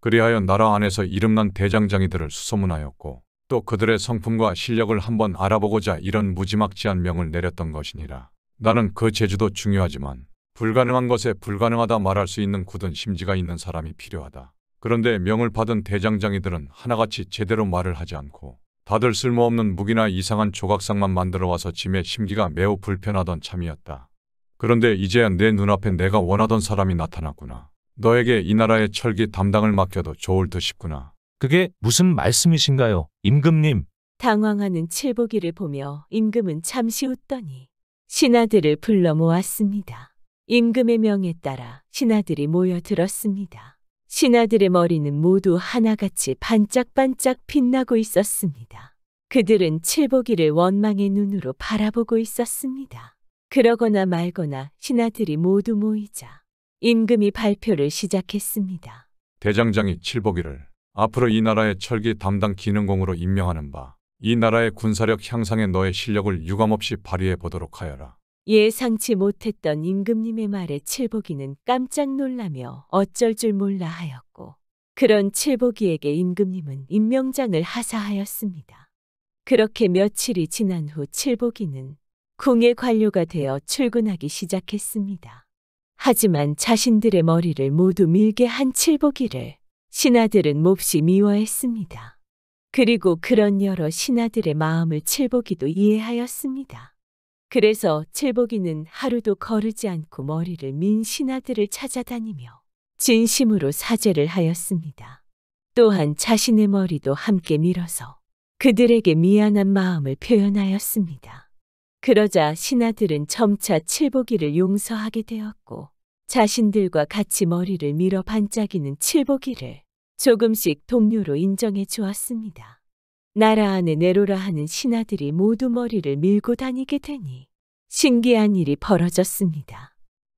그리하여 나라 안에서 이름난 대장장이들을 수소문하였고 또 그들의 성품과 실력을 한번 알아보고자 이런 무지막지한 명을 내렸던 것이니라. 나는 그 재주도 중요하지만 불가능한 것에 불가능하다 말할 수 있는 굳은 심지가 있는 사람이 필요하다. 그런데 명을 받은 대장장이들은 하나같이 제대로 말을 하지 않고 다들 쓸모없는 무기나 이상한 조각상만 만들어 와서 짐의 심기가 매우 불편하던 참이었다. 그런데 이제야 내 눈앞에 내가 원하던 사람이 나타났구나. 너에게 이 나라의 철기 담당을 맡겨도 좋을 듯 싶구나. 그게 무슨 말씀이신가요, 임금님? 당황하는 칠보기를 보며 임금은 잠시 웃더니 신하들을 불러 모았습니다. 임금의 명에 따라 신하들이 모여들었습니다. 신하들의 머리는 모두 하나같이 반짝반짝 빛나고 있었습니다. 그들은 칠보기를 원망의 눈으로 바라보고 있었습니다. 그러거나 말거나 신하들이 모두 모이자 임금이 발표를 시작했습니다. 대장장이 칠보기를 앞으로 이 나라의 철기 담당 기능공으로 임명하는 바, 이 나라의 군사력 향상에 너의 실력을 유감없이 발휘해 보도록 하여라. 예상치 못했던 임금님의 말에 칠보기는 깜짝 놀라며 어쩔 줄 몰라 하였고, 그런 칠보기에게 임금님은 임명장을 하사하였습니다. 그렇게 며칠이 지난 후 칠보기는 궁의 관료가 되어 출근하기 시작했습니다. 하지만 자신들의 머리를 모두 밀게 한 칠보기를 신하들은 몹시 미워했습니다. 그리고 그런 여러 신하들의 마음을 칠보기도 이해하였습니다. 그래서 칠복이는 하루도 거르지 않고 머리를 민 신하들을 찾아다니며 진심으로 사죄를 하였습니다. 또한 자신의 머리도 함께 밀어서 그들에게 미안한 마음을 표현하였습니다. 그러자 신하들은 점차 칠복이를 용서하게 되었고 자신들과 같이 머리를 밀어 반짝이는 칠복이를 조금씩 동료로 인정해 주었습니다. 나라 안에 내로라 하는 신하들이 모두 머리를 밀고 다니게 되니 신기한 일이 벌어졌습니다.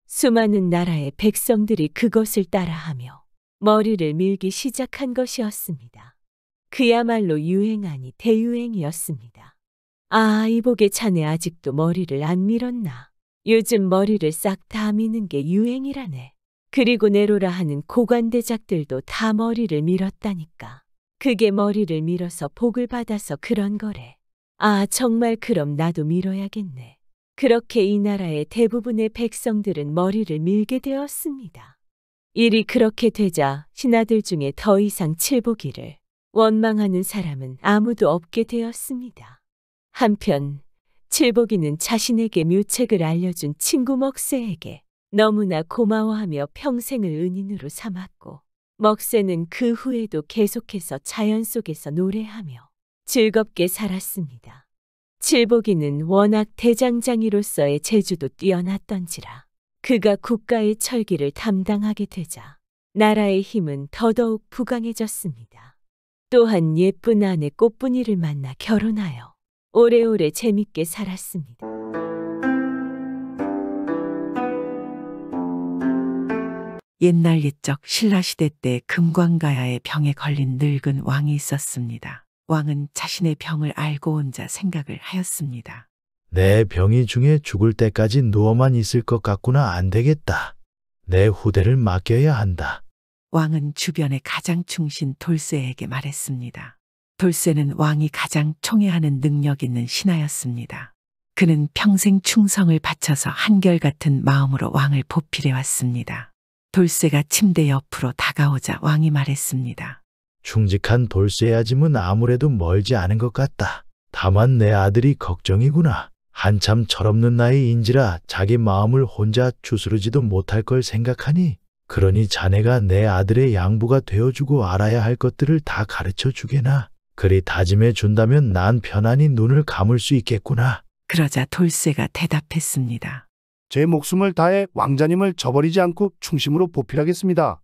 수많은 나라의 백성들이 그것을 따라하며 머리를 밀기 시작한 것이었습니다. 그야말로 유행 아니 대유행이었습니다. 아, 이복의 자네 아직도 머리를 안 밀었나? 요즘 머리를 싹 다 미는 게 유행이라네. 그리고 내로라 하는 고관대작들도 다 머리를 밀었다니까. 그게 머리를 밀어서 복을 받아서 그런 거래. 아, 정말 그럼 나도 밀어야겠네. 그렇게 이 나라의 대부분의 백성들은 머리를 밀게 되었습니다. 일이 그렇게 되자 신하들 중에 더 이상 칠복이를 원망하는 사람은 아무도 없게 되었습니다. 한편 칠복이는 자신에게 묘책을 알려준 친구 먹새에게 너무나 고마워하며 평생을 은인으로 삼았고 먹새는 그 후에도 계속해서 자연 속에서 노래하며 즐겁게 살았습니다. 칠복이는 워낙 대장장이로서의 재주도 뛰어났던지라 그가 국가의 철기를 담당하게 되자 나라의 힘은 더더욱 부강해졌습니다. 또한 예쁜 아내 꽃분이를 만나 결혼하여 오래오래 재밌게 살았습니다. 옛날 옛적 신라시대 때 금광가야의 병에 걸린 늙은 왕이 있었습니다. 왕은 자신의 병을 알고 혼자 생각을 하였습니다. 내 병이 중에 죽을 때까지 누워만 있을 것 같구나. 안 되겠다. 내 후대를 맡겨야 한다. 왕은 주변의 가장 충신 돌쇠에게 말했습니다. 돌쇠는 왕이 가장 총애하는 능력 있는 신하였습니다. 그는 평생 충성을 바쳐서 한결같은 마음으로 왕을 보필해 왔습니다. 돌쇠가 침대 옆으로 다가오자 왕이 말했습니다. 충직한 돌쇠의 아짐은 아무래도 멀지 않은 것 같다. 다만 내 아들이 걱정이구나. 한참 철없는 나이인지라 자기 마음을 혼자 추스르지도 못할 걸 생각하니 그러니 자네가 내 아들의 양부가 되어주고 알아야 할 것들을 다 가르쳐 주게나. 그리 다짐해 준다면 난 편안히 눈을 감을 수 있겠구나. 그러자 돌쇠가 대답했습니다. 제 목숨을 다해 왕자님을 저버리지 않고 충심으로 보필하겠습니다.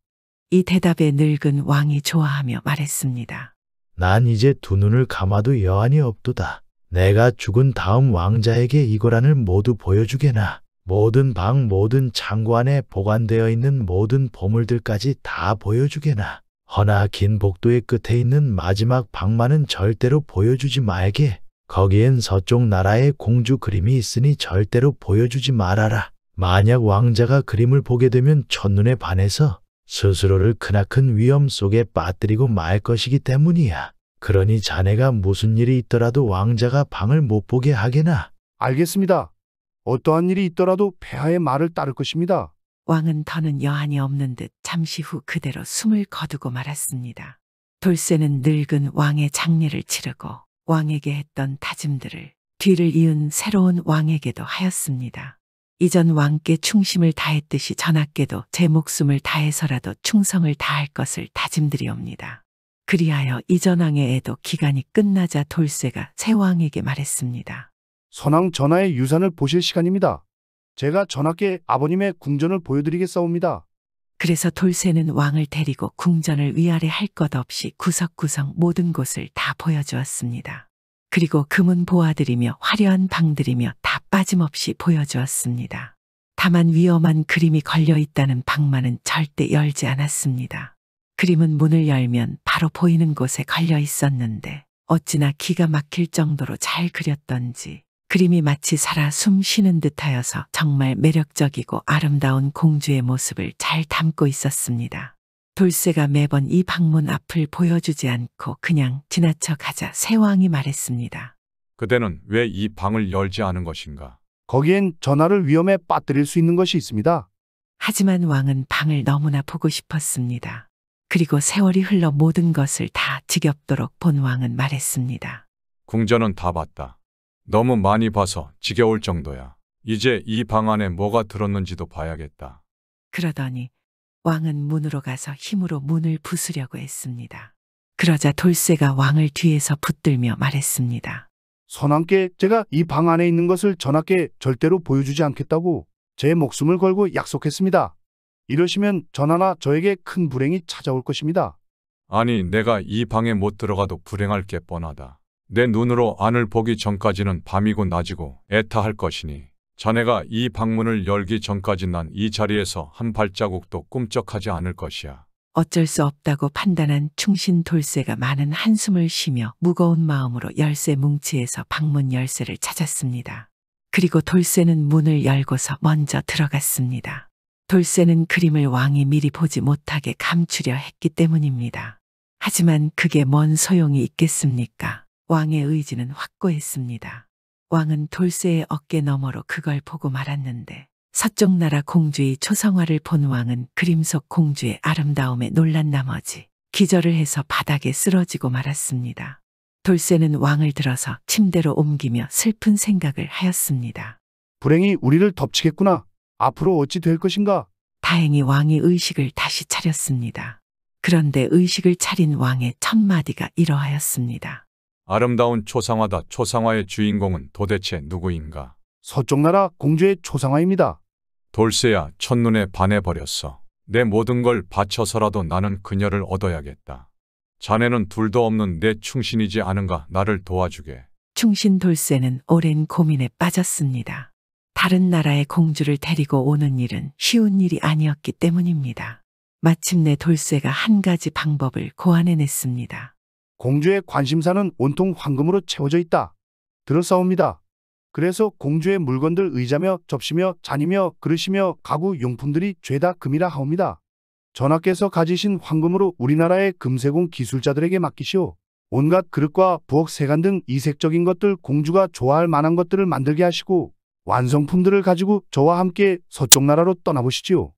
이 대답에 늙은 왕이 좋아하며 말했습니다. 난 이제 두 눈을 감아도 여한이 없도다. 내가 죽은 다음 왕자에게 이거란을 모두 보여주게나. 모든 방, 모든 창고 안에 보관되어 있는 모든 보물들까지 다 보여주게나. 허나 긴 복도의 끝에 있는 마지막 방만은 절대로 보여주지 말게. 거기엔 서쪽 나라의 공주 그림이 있으니 절대로 보여주지 말아라. 만약 왕자가 그림을 보게 되면 첫눈에 반해서 스스로를 크나큰 위험 속에 빠뜨리고 말 것이기 때문이야. 그러니 자네가 무슨 일이 있더라도 왕자가 방을 못 보게 하게나. 알겠습니다. 어떠한 일이 있더라도 폐하의 말을 따를 것입니다. 왕은 더는 여한이 없는 듯 잠시 후 그대로 숨을 거두고 말았습니다. 돌쇠는 늙은 왕의 장례를 치르고 왕에게 했던 다짐들을 뒤를 이은 새로운 왕에게도 하였습니다. 이전 왕께 충심을 다했듯이 전하께도 제 목숨을 다해서라도 충성을 다할 것을 다짐드리옵니다. 그리하여 이전 왕의 애도 기간이 끝나자 돌쇠가 새 왕에게 말했습니다. 선왕 전하의 유산을 보실 시간입니다. 제가 전하께 아버님의 궁전을 보여드리겠사옵니다. 그래서 돌쇠는 왕을 데리고 궁전을 위아래 할 것 없이 구석구석 모든 곳을 다 보여주었습니다. 그리고 금은 보아들이며 화려한 방들이며 다 빠짐없이 보여주었습니다. 다만 위험한 그림이 걸려 있다는 방만은 절대 열지 않았습니다. 그림은 문을 열면 바로 보이는 곳에 걸려 있었는데 어찌나 기가 막힐 정도로 잘 그렸던지 그림이 마치 살아 숨 쉬는 듯하여서 정말 매력적이고 아름다운 공주의 모습을 잘 담고 있었습니다. 돌쇠가 매번 이 방문 앞을 보여주지 않고 그냥 지나쳐 가자 새 왕이 말했습니다. 그대는 왜 이 방을 열지 않은 것인가? 거기엔 전하를 위험에 빠뜨릴 수 있는 것이 있습니다. 하지만 왕은 방을 너무나 보고 싶었습니다. 그리고 세월이 흘러 모든 것을 다 지겹도록 본 왕은 말했습니다. 궁전은 다 봤다. 너무 많이 봐서 지겨울 정도야. 이제 이 방 안에 뭐가 들었는지도 봐야겠다. 그러더니 왕은 문으로 가서 힘으로 문을 부수려고 했습니다. 그러자 돌쇠가 왕을 뒤에서 붙들며 말했습니다. 선왕께 제가 이 방 안에 있는 것을 전하께 절대로 보여주지 않겠다고 제 목숨을 걸고 약속했습니다. 이러시면 전하나 저에게 큰 불행이 찾아올 것입니다. 아니, 내가 이 방에 못 들어가도 불행할 게 뻔하다. 내 눈으로 안을 보기 전까지는 밤이고 낮이고 애타할 것이니 자네가 이 방문을 열기 전까지 난 이 자리에서 한 발자국도 꿈쩍하지 않을 것이야. 어쩔 수 없다고 판단한 충신 돌쇠가 많은 한숨을 쉬며 무거운 마음으로 열쇠 뭉치에서 방문 열쇠를 찾았습니다. 그리고 돌쇠는 문을 열고서 먼저 들어갔습니다. 돌쇠는 그림을 왕이 미리 보지 못하게 감추려 했기 때문입니다. 하지만 그게 뭔 소용이 있겠습니까? 왕의 의지는 확고했습니다. 왕은 돌쇠의 어깨 너머로 그걸 보고 말았는데 서쪽 나라 공주의 초성화를 본 왕은 그림 속 공주의 아름다움에 놀란 나머지 기절을 해서 바닥에 쓰러지고 말았습니다. 돌쇠는 왕을 들어서 침대로 옮기며 슬픈 생각을 하였습니다. 불행이 우리를 덮치겠구나. 앞으로 어찌 될 것인가? 다행히 왕이 의식을 다시 차렸습니다. 그런데 의식을 차린 왕의 첫 마디가 이러하였습니다. 아름다운 초상화다. 초상화의 주인공은 도대체 누구인가? 서쪽 나라 공주의 초상화입니다. 돌쇠야, 첫눈에 반해버렸어. 내 모든 걸 바쳐서라도 나는 그녀를 얻어야겠다. 자네는 둘도 없는 내 충신이지 않은가? 나를 도와주게. 충신 돌쇠는 오랜 고민에 빠졌습니다. 다른 나라의 공주를 데리고 오는 일은 쉬운 일이 아니었기 때문입니다. 마침내 돌쇠가 한 가지 방법을 고안해냈습니다. 공주의 관심사는 온통 황금으로 채워져 있다. 들었사옵니다. 그래서 공주의 물건들 의자며 접시며 잔이며 그릇이며 가구 용품들이 죄다 금이라 하옵니다. 전하께서 가지신 황금으로 우리나라의 금세공 기술자들에게 맡기시오. 온갖 그릇과 부엌 세간 등 이색적인 것들, 공주가 좋아할 만한 것들을 만들게 하시고 완성품들을 가지고 저와 함께 서쪽 나라로 떠나보시지요.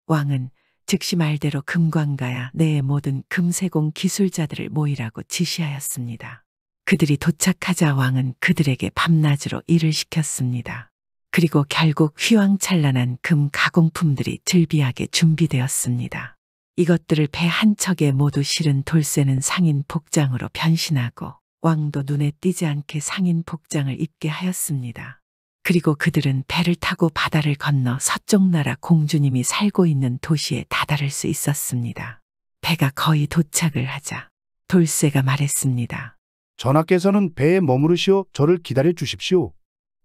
왕은 즉시 말대로 금광가야 내의 모든 금세공 기술자들을 모이라고 지시하였습니다. 그들이 도착하자 왕은 그들에게 밤낮으로 일을 시켰습니다. 그리고 결국 휘황찬란한 금 가공품들이 즐비하게 준비되었습니다. 이것들을 배 한 척에 모두 실은 돌쇠는 상인 복장으로 변신하고 왕도 눈에 띄지 않게 상인 복장을 입게 하였습니다. 그리고 그들은 배를 타고 바다를 건너 서쪽 나라 공주님이 살고 있는 도시에 다다를 수 있었습니다. 배가 거의 도착을 하자 돌쇠가 말했습니다. 전하께서는 배에 머무르시오. 저를 기다려 주십시오.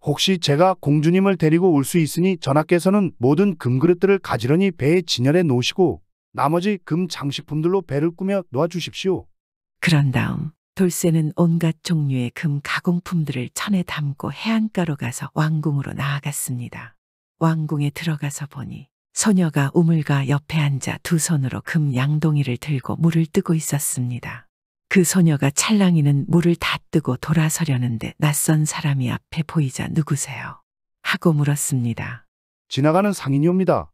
혹시 제가 공주님을 데리고 올 수 있으니 전하께서는 모든 금그릇들을 가지런히 배에 진열해 놓으시고 나머지 금 장식품들로 배를 꾸며 놓아주십시오. 그런 다음 돌쇠는 온갖 종류의 금 가공품들을 천에 담고 해안가로 가서 왕궁으로 나아갔습니다. 왕궁에 들어가서 보니 소녀가 우물가 옆에 앉아 두 손으로 금 양동이를 들고 물을 뜨고 있었습니다. 그 소녀가 찰랑이는 물을 다 뜨고 돌아서려는데 낯선 사람이 앞에 보이자 누구세요? 하고 물었습니다. 지나가는 상인이옵니다.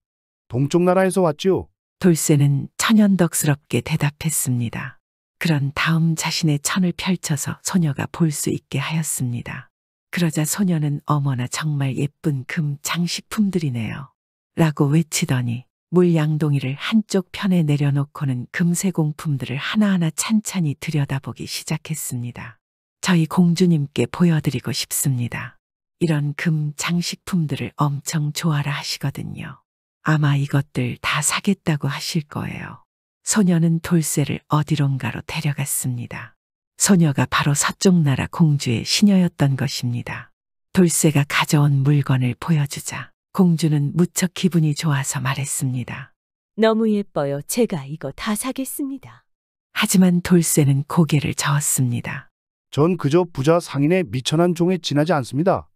동쪽 나라에서 왔지요. 돌쇠는 천연덕스럽게 대답했습니다. 그런 다음 자신의 천을 펼쳐서 소녀가 볼 수 있게 하였습니다. 그러자 소녀는 어머나 정말 예쁜 금 장식품들이네요. 라고 외치더니 물 양동이를 한쪽 편에 내려놓고는 금세공품들을 하나하나 찬찬히 들여다보기 시작했습니다. 저희 공주님께 보여드리고 싶습니다. 이런 금 장식품들을 엄청 좋아라 하시거든요. 아마 이것들 다 사겠다고 하실 거예요. 소녀는 돌쇠를 어디론가로 데려갔습니다. 소녀가 바로 서쪽 나라 공주의 시녀였던 것입니다. 돌쇠가 가져온 물건을 보여주자 공주는 무척 기분이 좋아서 말했습니다. 너무 예뻐요. 제가 이거 다 사겠습니다. 하지만 돌쇠는 고개를 저었습니다. 전 그저 부자 상인의 미천한 종에 지나지 않습니다.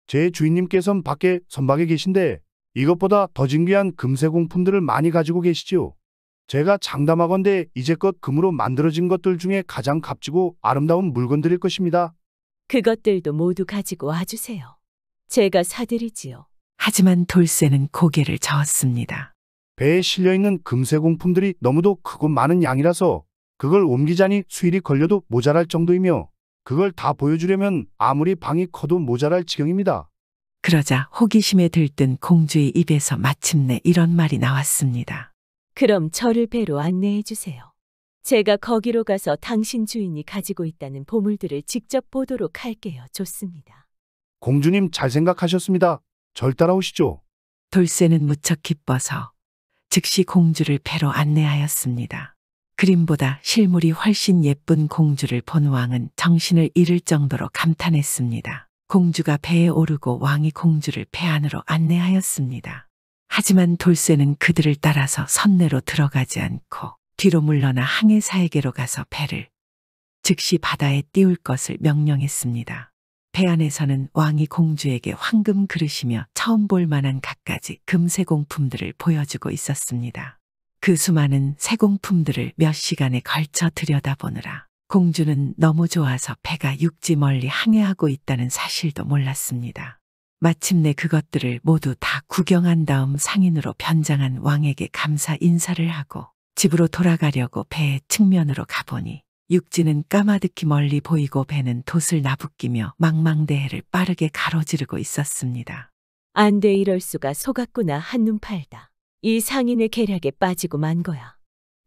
제 주인님께서는 밖에 선박에 계신데 이것보다 더 진귀한 금세공품들을 많이 가지고 계시지요. 제가 장담하건대 이제껏 금으로 만들어진 것들 중에 가장 값지고 아름다운 물건들일 것입니다. 그것들도 모두 가지고 와주세요. 제가 사드리지요. 하지만 돌쇠는 고개를 저었습니다. 배에 실려있는 금세공품들이 너무도 크고 많은 양이라서 그걸 옮기자니 수일이 걸려도 모자랄 정도이며 그걸 다 보여주려면 아무리 방이 커도 모자랄 지경입니다. 그러자 호기심에 들뜬 공주의 입에서 마침내 이런 말이 나왔습니다. 그럼 저를 배로 안내해 주세요. 제가 거기로 가서 당신 주인이 가지고 있다는 보물들을 직접 보도록 할게요. 좋습니다. 공주님 잘 생각하셨습니다. 절 따라오시죠. 돌쇠는 무척 기뻐서 즉시 공주를 배로 안내하였습니다. 그림보다 실물이 훨씬 예쁜 공주를 본 왕은 정신을 잃을 정도로 감탄했습니다. 공주가 배에 오르고 왕이 공주를 배 안으로 안내하였습니다. 하지만 돌쇠는 그들을 따라서 선내로 들어가지 않고 뒤로 물러나 항해사에게로 가서 배를 즉시 바다에 띄울 것을 명령했습니다. 배 안에서는 왕이 공주에게 황금 그릇이며 처음 볼 만한 갖가지 금세공품들을 보여주고 있었습니다. 그 수많은 세공품들을 몇 시간에 걸쳐 들여다보느라 공주는 너무 좋아서 배가 육지 멀리 항해하고 있다는 사실도 몰랐습니다. 마침내 그것들을 모두 다 구경한 다음 상인으로 변장한 왕에게 감사 인사를 하고 집으로 돌아가려고 배의 측면으로 가보니 육지는 까마득히 멀리 보이고 배는 돛을 나부끼며 망망대해를 빠르게 가로지르고 있었습니다. 안 돼, 이럴 수가. 속았구나. 한눈 팔다. 이 상인의 계략에 빠지고 만 거야.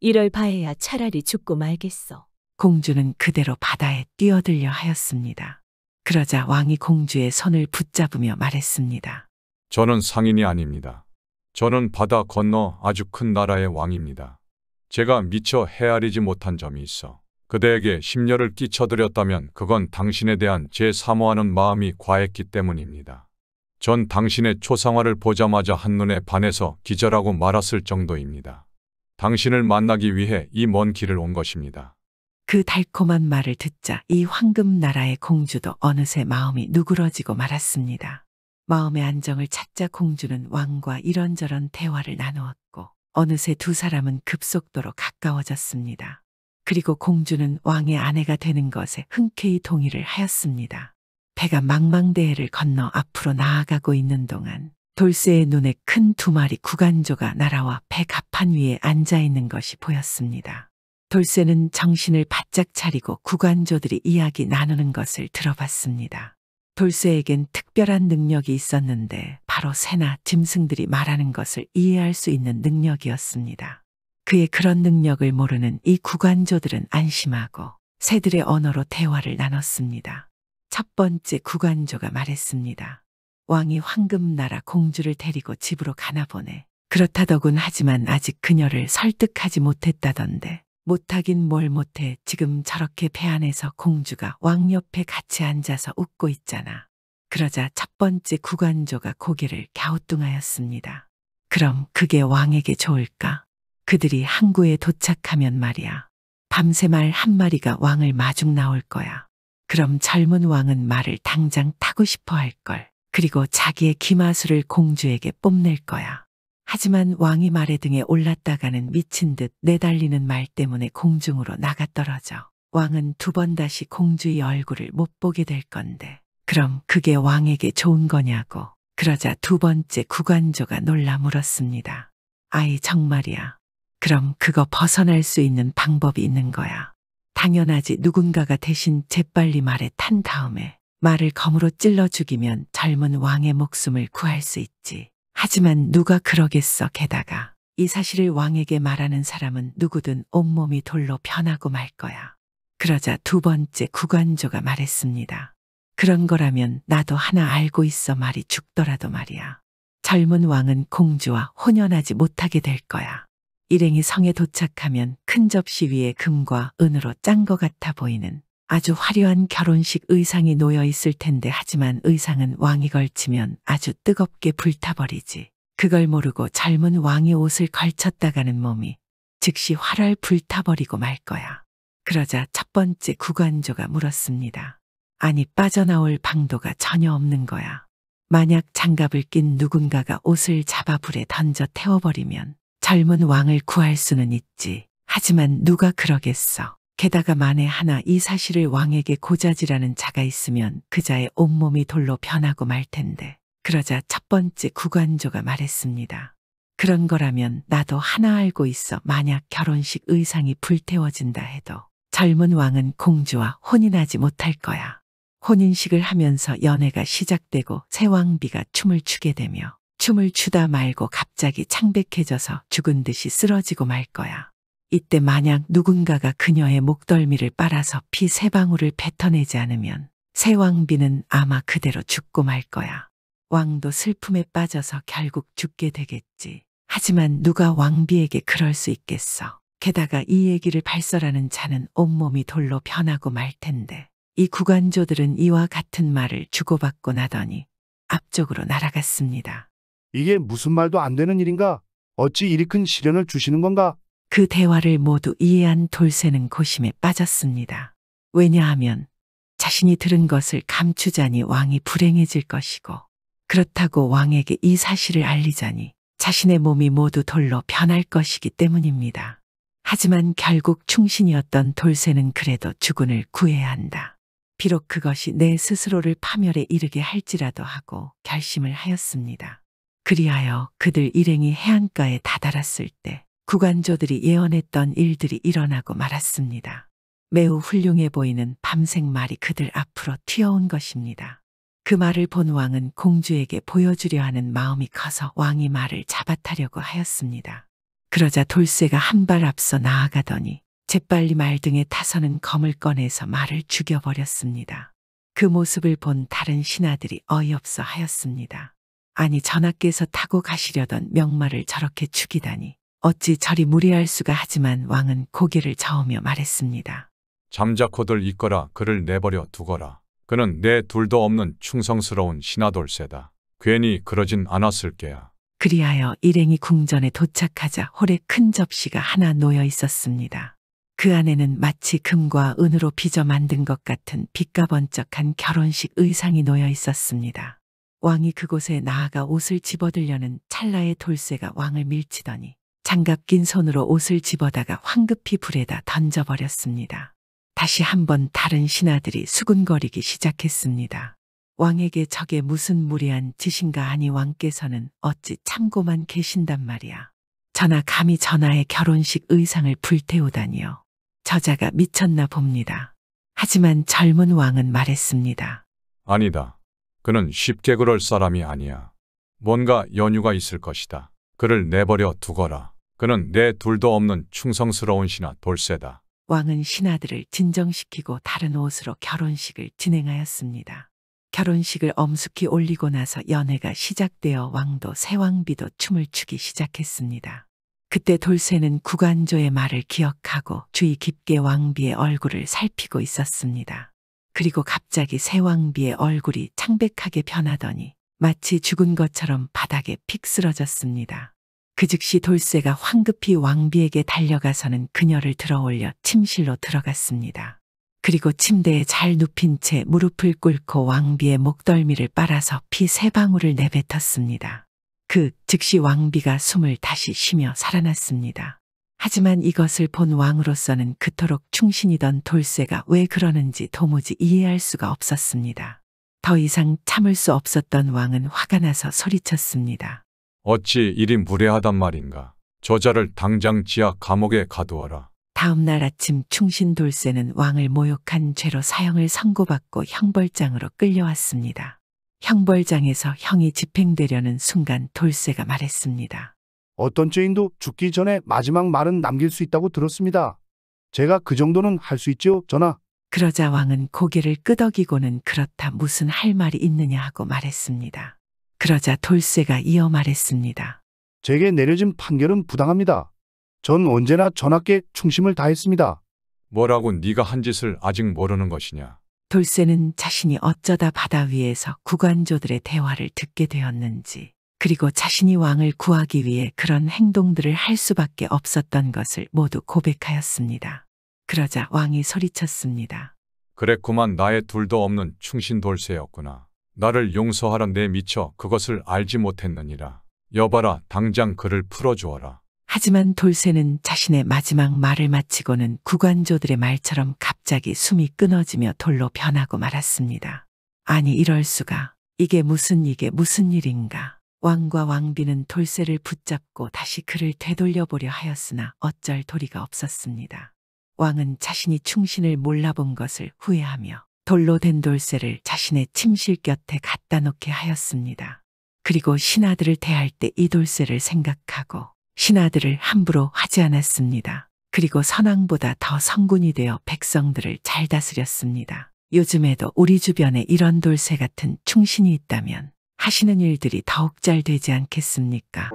이럴 바에야 차라리 죽고 말겠어. 공주는 그대로 바다에 뛰어들려 하였습니다. 그러자 왕이 공주의 손을 붙잡으며 말했습니다. 저는 상인이 아닙니다. 저는 바다 건너 아주 큰 나라의 왕입니다. 제가 미처 헤아리지 못한 점이 있어 그대에게 심려를 끼쳐드렸다면 그건 당신에 대한 제 사모하는 마음이 과했기 때문입니다. 전 당신의 초상화를 보자마자 한눈에 반해서 기절하고 말았을 정도입니다. 당신을 만나기 위해 이 먼 길을 온 것입니다. 그 달콤한 말을 듣자 이 황금 나라의 공주도 어느새 마음이 누그러지고 말았습니다. 마음의 안정을 찾자 공주는 왕과 이런저런 대화를 나누었고 어느새 두 사람은 급속도로 가까워졌습니다. 그리고 공주는 왕의 아내가 되는 것에 흔쾌히 동의를 하였습니다. 배가 망망대해를 건너 앞으로 나아가고 있는 동안 돌쇠의 눈에 큰 두 마리 구간조가 날아와 배 갑판 위에 앉아 있는 것이 보였습니다. 돌쇠는 정신을 바짝 차리고 구간조들이 이야기 나누는 것을 들어봤습니다. 돌쇠에겐 특별한 능력이 있었는데 바로 새나 짐승들이 말하는 것을 이해할 수 있는 능력이었습니다. 그의 그런 능력을 모르는 이 구간조들은 안심하고 새들의 언어로 대화를 나눴습니다. 첫 번째 구간조가 말했습니다. 왕이 황금나라 공주를 데리고 집으로 가나 보네. 그렇다더군. 하지만 아직 그녀를 설득하지 못했다던데. 못하긴 뭘 못해. 지금 저렇게 배 안에서 공주가 왕 옆에 같이 앉아서 웃고 있잖아. 그러자 첫 번째 구간조가 고개를 갸우뚱하였습니다. 그럼 그게 왕에게 좋을까? 그들이 항구에 도착하면 말이야. 밤새 말 한 마리가 왕을 마중 나올 거야. 그럼 젊은 왕은 말을 당장 타고 싶어 할걸. 그리고 자기의 기마술을 공주에게 뽐낼 거야. 하지만 왕이 말의 등에 올랐다가는 미친 듯 내달리는 말 때문에 공중으로 나가떨어져 왕은 두 번 다시 공주의 얼굴을 못 보게 될 건데 그럼 그게 왕에게 좋은 거냐고. 그러자 두 번째 구간조가 놀라 물었습니다. 아이 정말이야. 그럼 그거 벗어날 수 있는 방법이 있는 거야. 당연하지. 누군가가 대신 재빨리 말에 탄 다음에 말을 검으로 찔러 죽이면 젊은 왕의 목숨을 구할 수 있지. 하지만 누가 그러겠어. 게다가 이 사실을 왕에게 말하는 사람은 누구든 온몸이 돌로 변하고 말 거야. 그러자 두 번째 구간조가 말했습니다. 그런 거라면 나도 하나 알고 있어. 말이 죽더라도 말이야. 젊은 왕은 공주와 혼연하지 못하게 될 거야. 일행이 성에 도착하면 큰 접시 위에 금과 은으로 짠 것 같아 보이는 아주 화려한 결혼식 의상이 놓여 있을 텐데 하지만 의상은 왕이 걸치면 아주 뜨겁게 불타버리지. 그걸 모르고 젊은 왕이 옷을 걸쳤다가는 몸이 즉시 활활 불타버리고 말 거야. 그러자 첫 번째 구간조가 물었습니다. 아니 빠져나올 방도가 전혀 없는 거야. 만약 장갑을 낀 누군가가 옷을 잡아 불에 던져 태워버리면 젊은 왕을 구할 수는 있지. 하지만 누가 그러겠어. 게다가 만에 하나 이 사실을 왕에게 고자질하는 자가 있으면 그 자의 온몸이 돌로 변하고 말 텐데. 그러자 첫 번째 구간조가 말했습니다. 그런 거라면 나도 하나 알고 있어. 만약 결혼식 의상이 불태워진다 해도 젊은 왕은 공주와 혼인하지 못할 거야. 혼인식을 하면서 연애가 시작되고 새 왕비가 춤을 추게 되며 춤을 추다 말고 갑자기 창백해져서 죽은 듯이 쓰러지고 말 거야. 이때 만약 누군가가 그녀의 목덜미를 빨아서 피 세 방울을 뱉어내지 않으면 새 왕비는 아마 그대로 죽고 말 거야. 왕도 슬픔에 빠져서 결국 죽게 되겠지. 하지만 누가 왕비에게 그럴 수 있겠어. 게다가 이 얘기를 발설하는 자는 온몸이 돌로 변하고 말 텐데. 이 구관조들은 이와 같은 말을 주고받고 나더니 앞쪽으로 날아갔습니다. 이게 무슨 말도 안 되는 일인가? 어찌 이리 큰 시련을 주시는 건가? 그 대화를 모두 이해한 돌쇠는 고심에 빠졌습니다. 왜냐하면 자신이 들은 것을 감추자니 왕이 불행해질 것이고 그렇다고 왕에게 이 사실을 알리자니 자신의 몸이 모두 돌로 변할 것이기 때문입니다. 하지만 결국 충신이었던 돌쇠는 그래도 주군을 구해야 한다. 비록 그것이 내 스스로를 파멸에 이르게 할지라도 하고 결심을 하였습니다. 그리하여 그들 일행이 해안가에 다다랐을 때 구관조들이 예언했던 일들이 일어나고 말았습니다. 매우 훌륭해 보이는 밤색 말이 그들 앞으로 튀어온 것입니다. 그 말을 본 왕은 공주에게 보여주려 하는 마음이 커서 왕이 말을 잡아타려고 하였습니다. 그러자 돌쇠가 한 발 앞서 나아가더니 재빨리 말 등에 타서는 검을 꺼내서 말을 죽여버렸습니다. 그 모습을 본 다른 신하들이 어이없어 하였습니다. 아니 전하께서 타고 가시려던 명말을 저렇게 죽이다니 어찌 저리 무리할 수가. 하지만 왕은 고개를 저으며 말했습니다. 잠자코들 있거라 그를 내버려 두거라. 그는 내 둘도 없는 충성스러운 신하돌쇠다. 괜히 그러진 않았을 게야. 그리하여 일행이 궁전에 도착하자 홀에 큰 접시가 하나 놓여 있었습니다. 그 안에는 마치 금과 은으로 빚어 만든 것 같은 빛가번쩍한 결혼식 의상이 놓여 있었습니다. 왕이 그곳에 나아가 옷을 집어들려는 찰나에 돌쇠가 왕을 밀치더니 장갑 낀 손으로 옷을 집어다가 황급히 불에다 던져버렸습니다. 다시 한번 다른 신하들이 수군거리기 시작했습니다. 왕에게 저게 무슨 무리한 짓인가 하니 왕께서는 어찌 참고만 계신단 말이야. 전하 감히 전하의 결혼식 의상을 불태우다니요. 저자가 미쳤나 봅니다. 하지만 젊은 왕은 말했습니다. 아니다. 그는 쉽게 그럴 사람이 아니야. 뭔가 연유가 있을 것이다. 그를 내버려 두거라. 그는 내 둘도 없는 충성스러운 신하 돌쇠다. 왕은 신하들을 진정시키고 다른 옷으로 결혼식을 진행하였습니다. 결혼식을 엄숙히 올리고 나서 연회가 시작되어 왕도 새왕비도 춤을 추기 시작했습니다. 그때 돌쇠는 구관조의 말을 기억하고 주의 깊게 왕비의 얼굴을 살피고 있었습니다. 그리고 갑자기 새왕비의 얼굴이 창백하게 변하더니 마치 죽은 것처럼 바닥에 픽 쓰러졌습니다. 그 즉시 돌쇠가 황급히 왕비에게 달려가서는 그녀를 들어올려 침실로 들어갔습니다. 그리고 침대에 잘 눕힌 채 무릎을 꿇고 왕비의 목덜미를 빨아서 피 3방울을 내뱉었습니다. 그 즉시 왕비가 숨을 다시 쉬며 살아났습니다. 하지만 이것을 본 왕으로서는 그토록 충신이던 돌쇠가 왜 그러는지 도무지 이해할 수가 없었습니다. 더 이상 참을 수 없었던 왕은 화가 나서 소리쳤습니다. 어찌 이리 무례하단 말인가. 저자를 당장 지하 감옥에 가두어라. 다음 날 아침 충신 돌쇠는 왕을 모욕한 죄로 사형을 선고받고 형벌장으로 끌려왔습니다. 형벌장에서 형이 집행되려는 순간 돌쇠가 말했습니다. 어떤 죄인도 죽기 전에 마지막 말은 남길 수 있다고 들었습니다. 제가 그 정도는 할 수 있지요, 전하. 그러자 왕은 고개를 끄덕이고는 그렇다 무슨 할 말이 있느냐 하고 말했습니다. 그러자 돌쇠가 이어 말했습니다. 제게 내려진 판결은 부당합니다. 전 언제나 전하께 충심을 다했습니다. 뭐라고 네가 한 짓을 아직 모르는 것이냐. 돌쇠는 자신이 어쩌다 바다 위에서 구관조들의 대화를 듣게 되었는지 그리고 자신이 왕을 구하기 위해 그런 행동들을 할 수밖에 없었던 것을 모두 고백하였습니다. 그러자 왕이 소리쳤습니다. 그랬구만. 나의 둘도 없는 충신 돌쇠였구나. 나를 용서하라. 내 미처 그것을 알지 못했느니라. 여봐라, 당장 그를 풀어주어라. 하지만 돌쇠는 자신의 마지막 말을 마치고는 구관조들의 말처럼 갑자기 숨이 끊어지며 돌로 변하고 말았습니다. 아니 이럴 수가. 이게 무슨 일인가. 왕과 왕비는 돌쇠를 붙잡고 다시 그를 되돌려보려 하였으나 어쩔 도리가 없었습니다. 왕은 자신이 충신을 몰라본 것을 후회하며 돌로 된 돌쇠를 자신의 침실 곁에 갖다 놓게 하였습니다. 그리고 신하들을 대할 때 이 돌쇠를 생각하고 신하들을 함부로 하지 않았습니다. 그리고 선왕보다 더 성군이 되어 백성들을 잘 다스렸습니다. 요즘에도 우리 주변에 이런 돌쇠 같은 충신이 있다면 하시는 일들이 더욱 잘 되지 않겠습니까?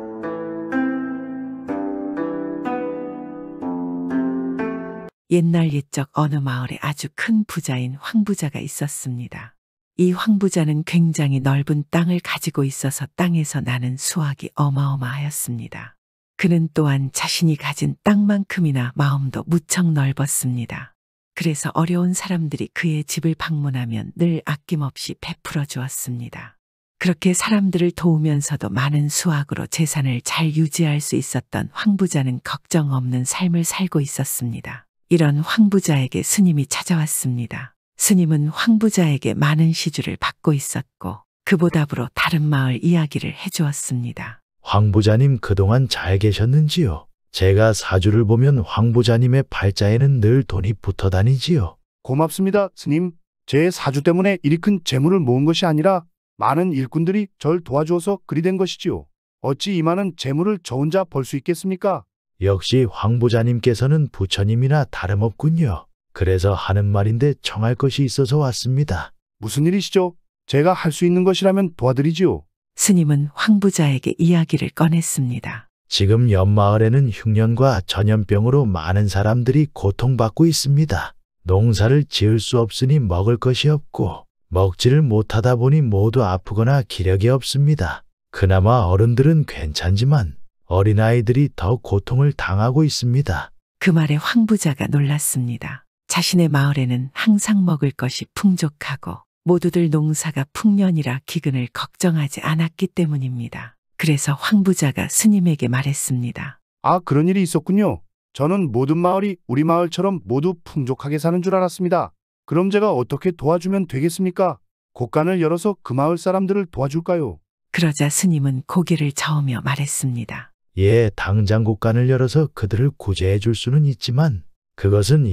옛날 옛적 어느 마을에 아주 큰 부자인 황부자가 있었습니다. 이 황부자는 굉장히 넓은 땅을 가지고 있어서 땅에서 나는 수확이 어마어마하였습니다. 그는 또한 자신이 가진 땅만큼이나 마음도 무척 넓었습니다. 그래서 어려운 사람들이 그의 집을 방문하면 늘 아낌없이 베풀어 주었습니다. 그렇게 사람들을 도우면서도 많은 수확으로 재산을 잘 유지할 수 있었던 황부자는 걱정 없는 삶을 살고 있었습니다. 이런 황부자에게 스님이 찾아왔습니다. 스님은 황부자에게 많은 시주를 받고 있었고 그 보답으로 다른 마을 이야기를 해주었습니다. 황부자님 그동안 잘 계셨는지요? 제가 사주를 보면 황부자님의 팔자에는 늘 돈이 붙어 다니지요. 고맙습니다, 스님. 제 사주 때문에 이리 큰 재물을 모은 것이 아니라 많은 일꾼들이 절 도와주어서 그리 된 것이지요. 어찌 이 많은 재물을 저 혼자 벌 수 있겠습니까? 역시 황부자님께서는 부처님이나 다름없군요. 그래서 하는 말인데 청할 것이 있어서 왔습니다. 무슨 일이시죠? 제가 할 수 있는 것이라면 도와드리지요. 스님은 황부자에게 이야기를 꺼냈습니다. 지금 옆마을에는 흉년과 전염병으로 많은 사람들이 고통받고 있습니다. 농사를 지을 수 없으니 먹을 것이 없고 먹지를 못하다 보니 모두 아프거나 기력이 없습니다. 그나마 어른들은 괜찮지만 어린아이들이 더 고통을 당하고 있습니다. 그 말에 황부자가 놀랐습니다. 자신의 마을에는 항상 먹을 것이 풍족하고 모두들 농사가 풍년이라 기근을 걱정하지 않았기 때문입니다. 그래서 황부자가 스님에게 말했습니다. 아, 그런 일이 있었군요. 저는 모든 마을이 우리 마을처럼 모두 풍족하게 사는 줄 알았습니다. 그럼 제가 어떻게 도와주면 되겠습니까? 곳간을 열어서 그 마을 사람들을 도와줄까요? 그러자 스님은 고개를 저으며 말했습니다. 예, 당장 곳간을 열어서 그들을 구제해 줄 수는 있지만 그것은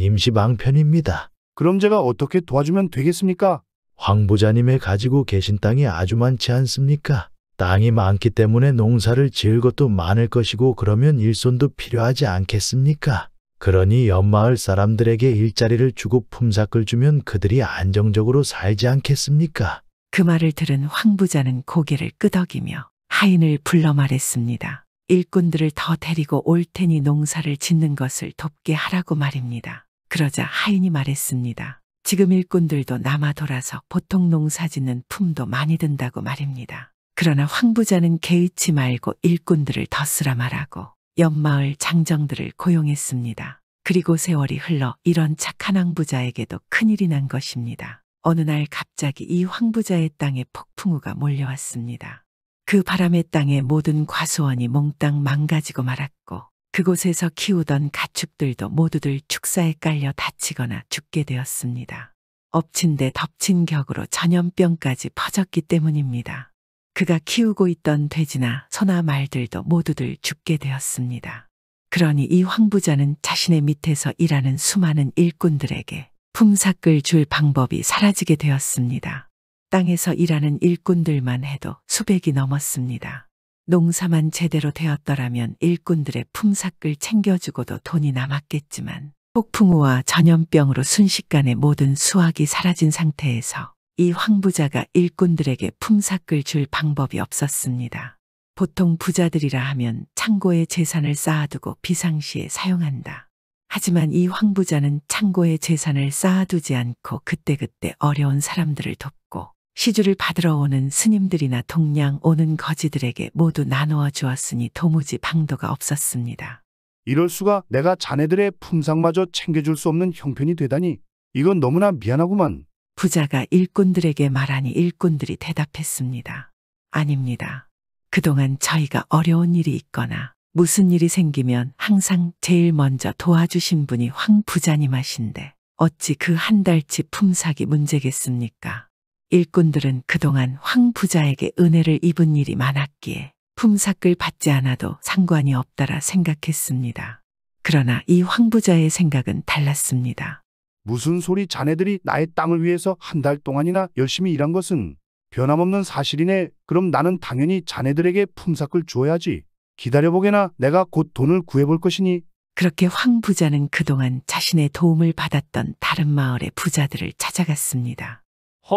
임시방편입니다. 그럼 제가 어떻게 도와주면 되겠습니까? 황부자님의 가지고 계신 땅이 아주 많지 않습니까? 땅이 많기 때문에 농사를 지을 것도 많을 것이고 그러면 일손도 필요하지 않겠습니까? 그러니 옆마을 사람들에게 일자리를 주고 품삯을 주면 그들이 안정적으로 살지 않겠습니까? 그 말을 들은 황부자는 고개를 끄덕이며 하인을 불러 말했습니다. 일꾼들을 더 데리고 올 테니 농사를 짓는 것을 돕게 하라고 말입니다. 그러자 하인이 말했습니다. 지금 일꾼들도 남아 돌아서 보통 농사 짓는 품도 많이 든다고 말입니다. 그러나 황부자는 개의치 말고 일꾼들을 더 쓰라 말하고 옆마을 장정들을 고용했습니다. 그리고 세월이 흘러 이런 착한 황부자에게도 큰일이 난 것입니다. 어느 날 갑자기 이 황부자의 땅에 폭풍우가 몰려왔습니다. 그 바람에 땅의 모든 과수원이 몽땅 망가지고 말았고 그곳에서 키우던 가축들도 모두들 축사에 깔려 다치거나 죽게 되었습니다. 엎친 데 덮친 격으로 전염병까지 퍼졌기 때문입니다. 그가 키우고 있던 돼지나 소나 말들도 모두들 죽게 되었습니다. 그러니 이 황부자는 자신의 밑에서 일하는 수많은 일꾼들에게 품삯을 줄 방법이 사라지게 되었습니다. 땅에서 일하는 일꾼들만 해도 수백이 넘었습니다. 농사만 제대로 되었더라면 일꾼들의 품삯을 챙겨주고도 돈이 남았겠지만 폭풍우와 전염병으로 순식간에 모든 수확이 사라진 상태에서 이 황부자가 일꾼들에게 품삯을 줄 방법이 없었습니다. 보통 부자들이라 하면 창고에 재산을 쌓아두고 비상시에 사용한다. 하지만 이 황부자는 창고에 재산을 쌓아두지 않고 그때그때 어려운 사람들을 돕고 시주를 받으러 오는 스님들이나 동양 오는 거지들에게 모두 나누어 주었으니 도무지 방도가 없었습니다. 이럴 수가. 내가 자네들의 품삯마저 챙겨줄 수 없는 형편이 되다니. 이건 너무나 미안하구만. 부자가 일꾼들에게 말하니 일꾼들이 대답했습니다. 아닙니다. 그동안 저희가 어려운 일이 있거나 무슨 일이 생기면 항상 제일 먼저 도와주신 분이 황 부자님하신데 어찌 그 한 달치 품삯이 문제겠습니까? 일꾼들은 그동안 황 부자에게 은혜를 입은 일이 많았기에 품삯을 받지 않아도 상관이 없다라 생각했습니다. 그러나 이 황 부자의 생각은 달랐습니다. 무슨 소리 자네들이 나의 땅을 위해서 한 달 동안이나 열심히 일한 것은 변함없는 사실이네. 그럼 나는 당연히 자네들에게 품삯을 주어야지. 기다려보게나 내가 곧 돈을 구해볼 것이니. 그렇게 황 부자는 그동안 자신의 도움을 받았던 다른 마을의 부자들을 찾아갔습니다.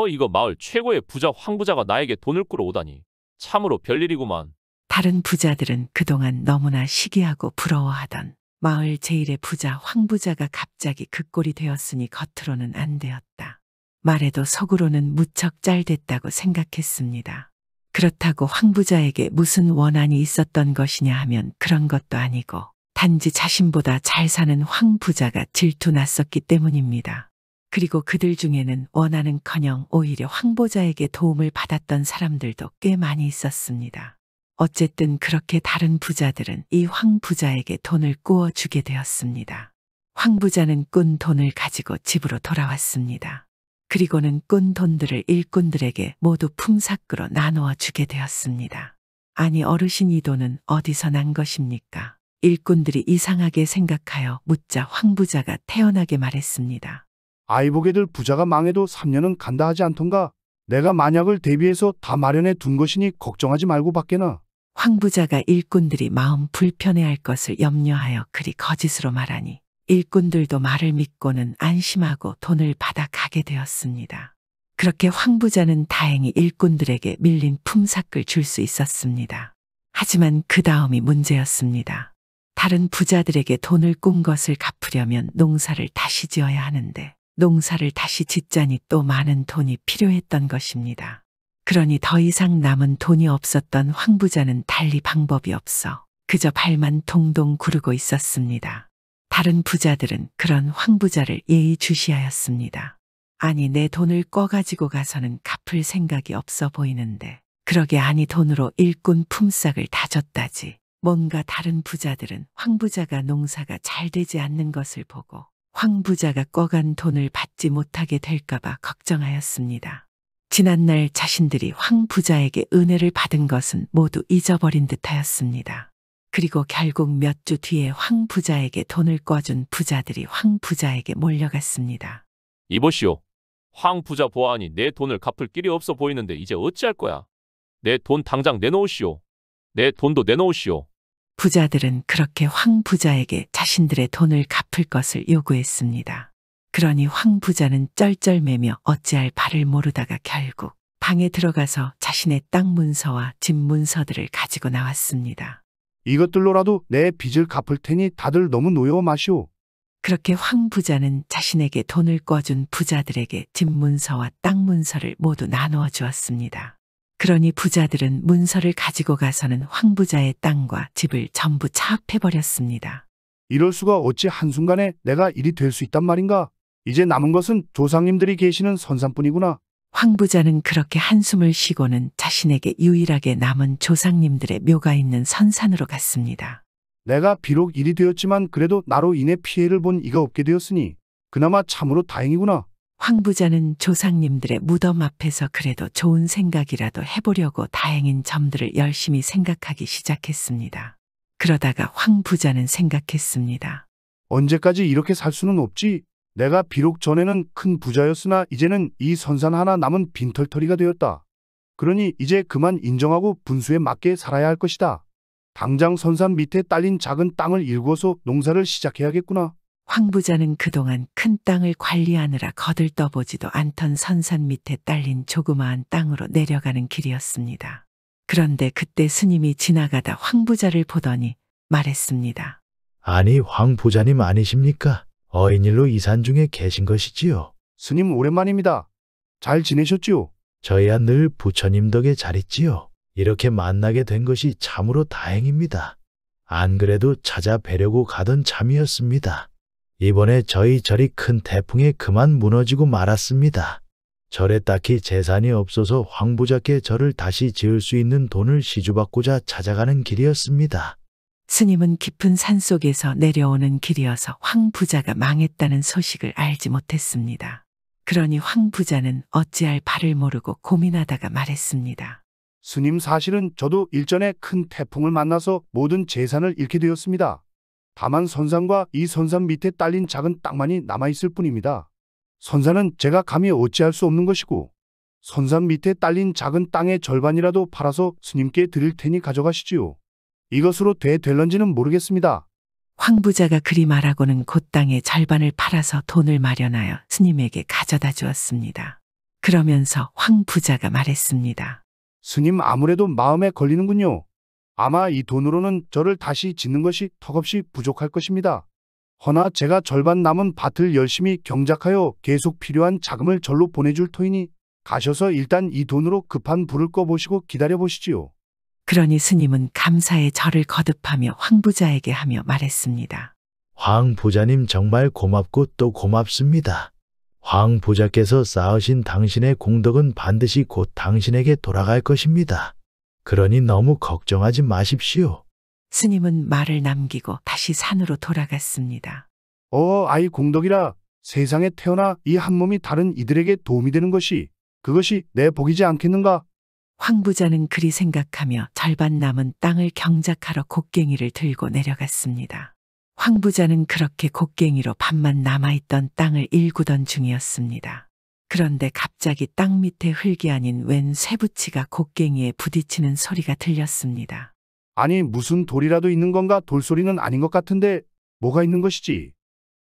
이거 마을 최고의 부자 황 부자가 나에게 돈을 끌어오다니. 참으로 별일이구만. 다른 부자들은 그동안 너무나 시기하고 부러워하던 마을 제일의 부자 황 부자가 갑자기 그 꼴이 되었으니 겉으로는 안 되었다. 말해도 속으로는 무척 짤됐다고 생각했습니다. 그렇다고 황 부자에게 무슨 원한이 있었던 것이냐 하면 그런 것도 아니고 단지 자신보다 잘 사는 황 부자가 질투났었기 때문입니다. 그리고 그들 중에는 원한은커녕 오히려 황 부자에게 도움을 받았던 사람들도 꽤 많이 있었습니다. 어쨌든 그렇게 다른 부자들은 이 황 부자에게 돈을 꾸어주게 되었습니다. 황 부자는 꾼 돈을 가지고 집으로 돌아왔습니다. 그리고는 꾼 돈들을 일꾼들에게 모두 품삯으로 나누어 주게 되었습니다. 아니 어르신, 이 돈은 어디서 난 것입니까? 일꾼들이 이상하게 생각하여 묻자 황 부자가 태연하게 말했습니다. 아이 보게들 부자가 망해도 3년은 간다 하지 않던가. 내가 만약을 대비해서 다 마련해 둔 것이니 걱정하지 말고 밖에나. 황 부자가 일꾼들이 마음 불편해할 것을 염려하여 그리 거짓으로 말하니 일꾼들도 말을 믿고는 안심하고 돈을 받아 가게 되었습니다. 그렇게 황 부자는 다행히 일꾼들에게 밀린 품삯을 줄 수 있었습니다. 하지만 그 다음이 문제였습니다. 다른 부자들에게 돈을 꾼 것을 갚으려면 농사를 다시 지어야 하는데 농사를 다시 짓자니 또 많은 돈이 필요했던 것입니다. 그러니 더 이상 남은 돈이 없었던 황 부자는 달리 방법이 없어 그저 발만 동동 구르고 있었습니다. 다른 부자들은 그런 황 부자를 예의주시하였습니다. 아니 내 돈을 꿔가지고 가서는 갚을 생각이 없어 보이는데 그러게 아니 돈으로 일꾼 품삯을 다 줬다지. 뭔가 다른 부자들은 황 부자가 농사가 잘 되지 않는 것을 보고 황 부자가 꿔간 돈을 받지 못하게 될까봐 걱정하였습니다. 지난날 자신들이 황 부자에게 은혜를 받은 것은 모두 잊어버린 듯하였습니다. 그리고 결국 몇 주 뒤에 황 부자에게 돈을 꿔준 부자들이 황 부자에게 몰려갔습니다. 이보시오. 황 부자 보아하니 내 돈을 갚을 길이 없어 보이는데 이제 어찌할 거야? 내 돈 당장 내놓으시오. 내 돈도 내놓으시오. 부자들은 그렇게 황 부자에게 자신들의 돈을 갚을 것을 요구했습니다. 그러니 황 부자는 쩔쩔매며 어찌할 바를 모르다가 결국 방에 들어가서 자신의 땅 문서와 집 문서들을 가지고 나왔습니다. 이것들로라도 내 빚을 갚을 테니 다들 너무 노여워 마시오. 그렇게 황 부자는 자신에게 돈을 꿔준 부자들에게 집 문서와 땅 문서를 모두 나누어 주었습니다. 그러니 부자들은 문서를 가지고 가서는 황 부자의 땅과 집을 전부 차압해버렸습니다. 이럴 수가 어찌 한순간에 내가 일이 될 수 있단 말인가? 이제 남은 것은 조상님들이 계시는 선산뿐이구나. 황 부자는 그렇게 한숨을 쉬고는 자신에게 유일하게 남은 조상님들의 묘가 있는 선산으로 갔습니다. 내가 비록 일이 되었지만 그래도 나로 인해 피해를 본 이가 없게 되었으니 그나마 참으로 다행이구나. 황 부자는 조상님들의 무덤 앞에서 그래도 좋은 생각이라도 해보려고 다행인 점들을 열심히 생각하기 시작했습니다. 그러다가 황 부자는 생각했습니다. 언제까지 이렇게 살 수는 없지. 내가 비록 전에는 큰 부자였으나 이제는 이 선산 하나 남은 빈털터리가 되었다. 그러니 이제 그만 인정하고 분수에 맞게 살아야 할 것이다. 당장 선산 밑에 딸린 작은 땅을 일구어서 농사를 시작해야겠구나. 황 부자는 그동안 큰 땅을 관리하느라 거들떠보지도 않던 선산 밑에 딸린 조그마한 땅으로 내려가는 길이었습니다. 그런데 그때 스님이 지나가다 황 부자를 보더니 말했습니다. 아니 황 부자님 아니십니까? 어인일로 이산 중에 계신 것이지요. 스님 오랜만입니다. 잘 지내셨지요? 저야 늘 부처님 덕에 잘 있지요. 이렇게 만나게 된 것이 참으로 다행입니다. 안 그래도 찾아뵈려고 가던 참이었습니다. 이번에 저희 절이 큰 태풍에 그만 무너지고 말았습니다. 절에 딱히 재산이 없어서 황 부자께 절을 다시 지을 수 있는 돈을 시주받고자 찾아가는 길이었습니다. 스님은 깊은 산속에서 내려오는 길이어서 황 부자가 망했다는 소식을 알지 못했습니다. 그러니 황 부자는 어찌할 바를 모르고 고민하다가 말했습니다. 스님 사실은 저도 일전에 큰 태풍을 만나서 모든 재산을 잃게 되었습니다. 다만 선산과 이 선산 밑에 딸린 작은 땅만이 남아있을 뿐입니다. 선산은 제가 감히 어찌할 수 없는 것이고 선산 밑에 딸린 작은 땅의 절반이라도 팔아서 스님께 드릴 테니 가져가시지요. 이것으로 될런지는 모르겠습니다. 황 부자가 그리 말하고는 그 땅의 절반을 팔아서 돈을 마련하여 스님에게 가져다 주었습니다. 그러면서 황 부자가 말했습니다. 스님 아무래도 마음에 걸리는군요. 아마 이 돈으로는 저를 다시 짓는 것이 턱없이 부족할 것입니다. 허나 제가 절반 남은 밭을 열심히 경작하여 계속 필요한 자금을 절로 보내줄 터이니 가셔서 일단 이 돈으로 급한 불을 꺼보시고 기다려보시지요. 그러니 스님은 감사의 절을 거듭하며 황 부자에게 하며 말했습니다. 황 부자님 정말 고맙고 또 고맙습니다. 황 부자께서 쌓으신 당신의 공덕은 반드시 곧 당신에게 돌아갈 것입니다. 그러니 너무 걱정하지 마십시오. 스님은 말을 남기고 다시 산으로 돌아갔습니다. 아이 공덕이라 세상에 태어나 이 한 몸이 다른 이들에게 도움이 되는 것이 그것이 내 복이지 않겠는가? 황 부자는 그리 생각하며 절반 남은 땅을 경작하러 곡괭이를 들고 내려갔습니다. 황 부자는 그렇게 곡괭이로 반만 남아있던 땅을 일구던 중이었습니다. 그런데 갑자기 땅 밑에 흙이 아닌 웬 쇠붙이가 곡괭이에 부딪히는 소리가 들렸습니다. 아니 무슨 돌이라도 있는 건가? 돌소리는 아닌 것 같은데 뭐가 있는 것이지?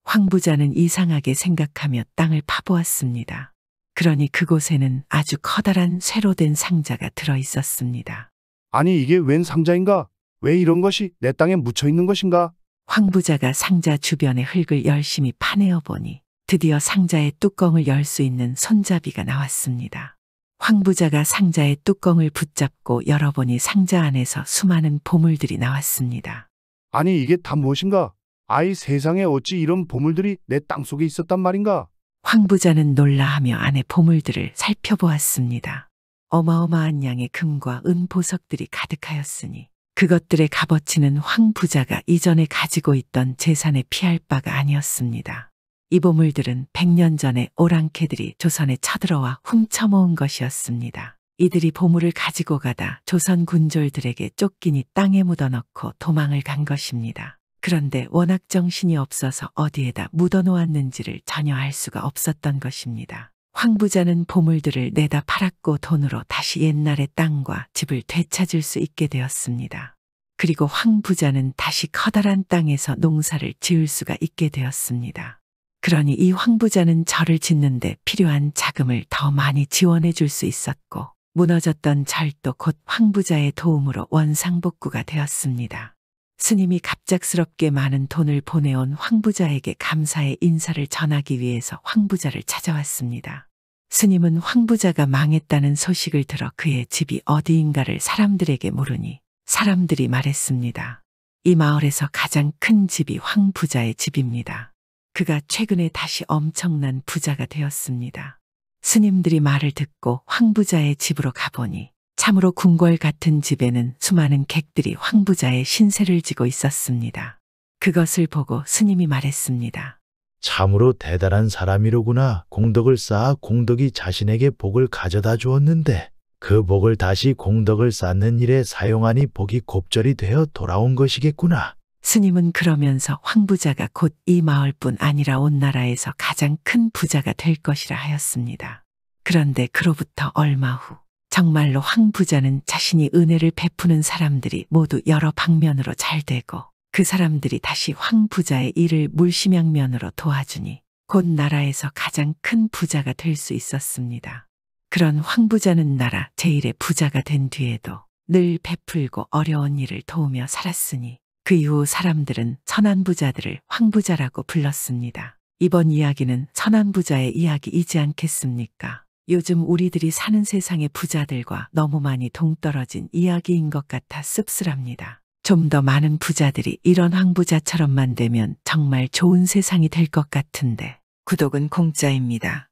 황 부자는 이상하게 생각하며 땅을 파보았습니다. 그러니 그곳에는 아주 커다란 쇠로 된 상자가 들어 있었습니다. 아니 이게 웬 상자인가? 왜 이런 것이 내 땅에 묻혀 있는 것인가? 황 부자가 상자 주변의 흙을 열심히 파내어 보니 드디어 상자의 뚜껑을 열 수 있는 손잡이가 나왔습니다. 황 부자가 상자의 뚜껑을 붙잡고 열어보니 상자 안에서 수많은 보물들이 나왔습니다. 아니 이게 다 무엇인가? 아이 세상에 어찌 이런 보물들이 내 땅속에 있었단 말인가? 황 부자는 놀라하며 안의 보물들을 살펴보았습니다. 어마어마한 양의 금과 은 보석들이 가득하였으니 그것들의 값어치는 황 부자가 이전에 가지고 있던 재산에 피할 바가 아니었습니다. 이 보물들은 100년 전에 오랑캐들이 조선에 쳐들어와 훔쳐모은 것이었습니다. 이들이 보물을 가지고 가다 조선 군졸들에게 쫓기니 땅에 묻어넣고 도망을 간 것입니다. 그런데 워낙 정신이 없어서 어디에다 묻어놓았는지를 전혀 알 수가 없었던 것입니다. 황 부자는 보물들을 내다 팔았고 돈으로 다시 옛날의 땅과 집을 되찾을 수 있게 되었습니다. 그리고 황 부자는 다시 커다란 땅에서 농사를 지을 수가 있게 되었습니다. 그러니 이 황 부자는 절을 짓는데 필요한 자금을 더 많이 지원해 줄 수 있었고 무너졌던 절도 곧 황 부자의 도움으로 원상복구가 되었습니다. 스님이 갑작스럽게 많은 돈을 보내온 황 부자에게 감사의 인사를 전하기 위해서 황 부자를 찾아왔습니다. 스님은 황 부자가 망했다는 소식을 들어 그의 집이 어디인가를 사람들에게 물으니 사람들이 말했습니다. 이 마을에서 가장 큰 집이 황 부자의 집입니다. 그가 최근에 다시 엄청난 부자가 되었습니다. 스님들이 말을 듣고 황 부자의 집으로 가보니 참으로 궁궐 같은 집에는 수많은 객들이 황 부자의 신세를 지고 있었습니다. 그것을 보고 스님이 말했습니다. 참으로 대단한 사람이로구나. 공덕을 쌓아 공덕이 자신에게 복을 가져다 주었는데 그 복을 다시 공덕을 쌓는 일에 사용하니 복이 곱절이 되어 돌아온 것이겠구나. 스님은 그러면서 황 부자가 곧 이 마을뿐 아니라 온 나라에서 가장 큰 부자가 될 것이라 하였습니다. 그런데 그로부터 얼마 후 정말로 황 부자는 자신이 은혜를 베푸는 사람들이 모두 여러 방면으로 잘 되고 그 사람들이 다시 황 부자의 일을 물심양면으로 도와주니 곧 나라에서 가장 큰 부자가 될 수 있었습니다. 그런 황 부자는 나라 제1의 부자가 된 뒤에도 늘 베풀고 어려운 일을 도우며 살았으니 그 이후 사람들은 선한 부자들을 황 부자라고 불렀습니다. 이번 이야기는 선한 부자의 이야기이지 않겠습니까? 요즘 우리들이 사는 세상의 부자들과 너무 많이 동떨어진 이야기인 것 같아 씁쓸합니다. 좀 더 많은 부자들이 이런 황 부자처럼만 되면 정말 좋은 세상이 될 것 같은데 구독은 공짜입니다.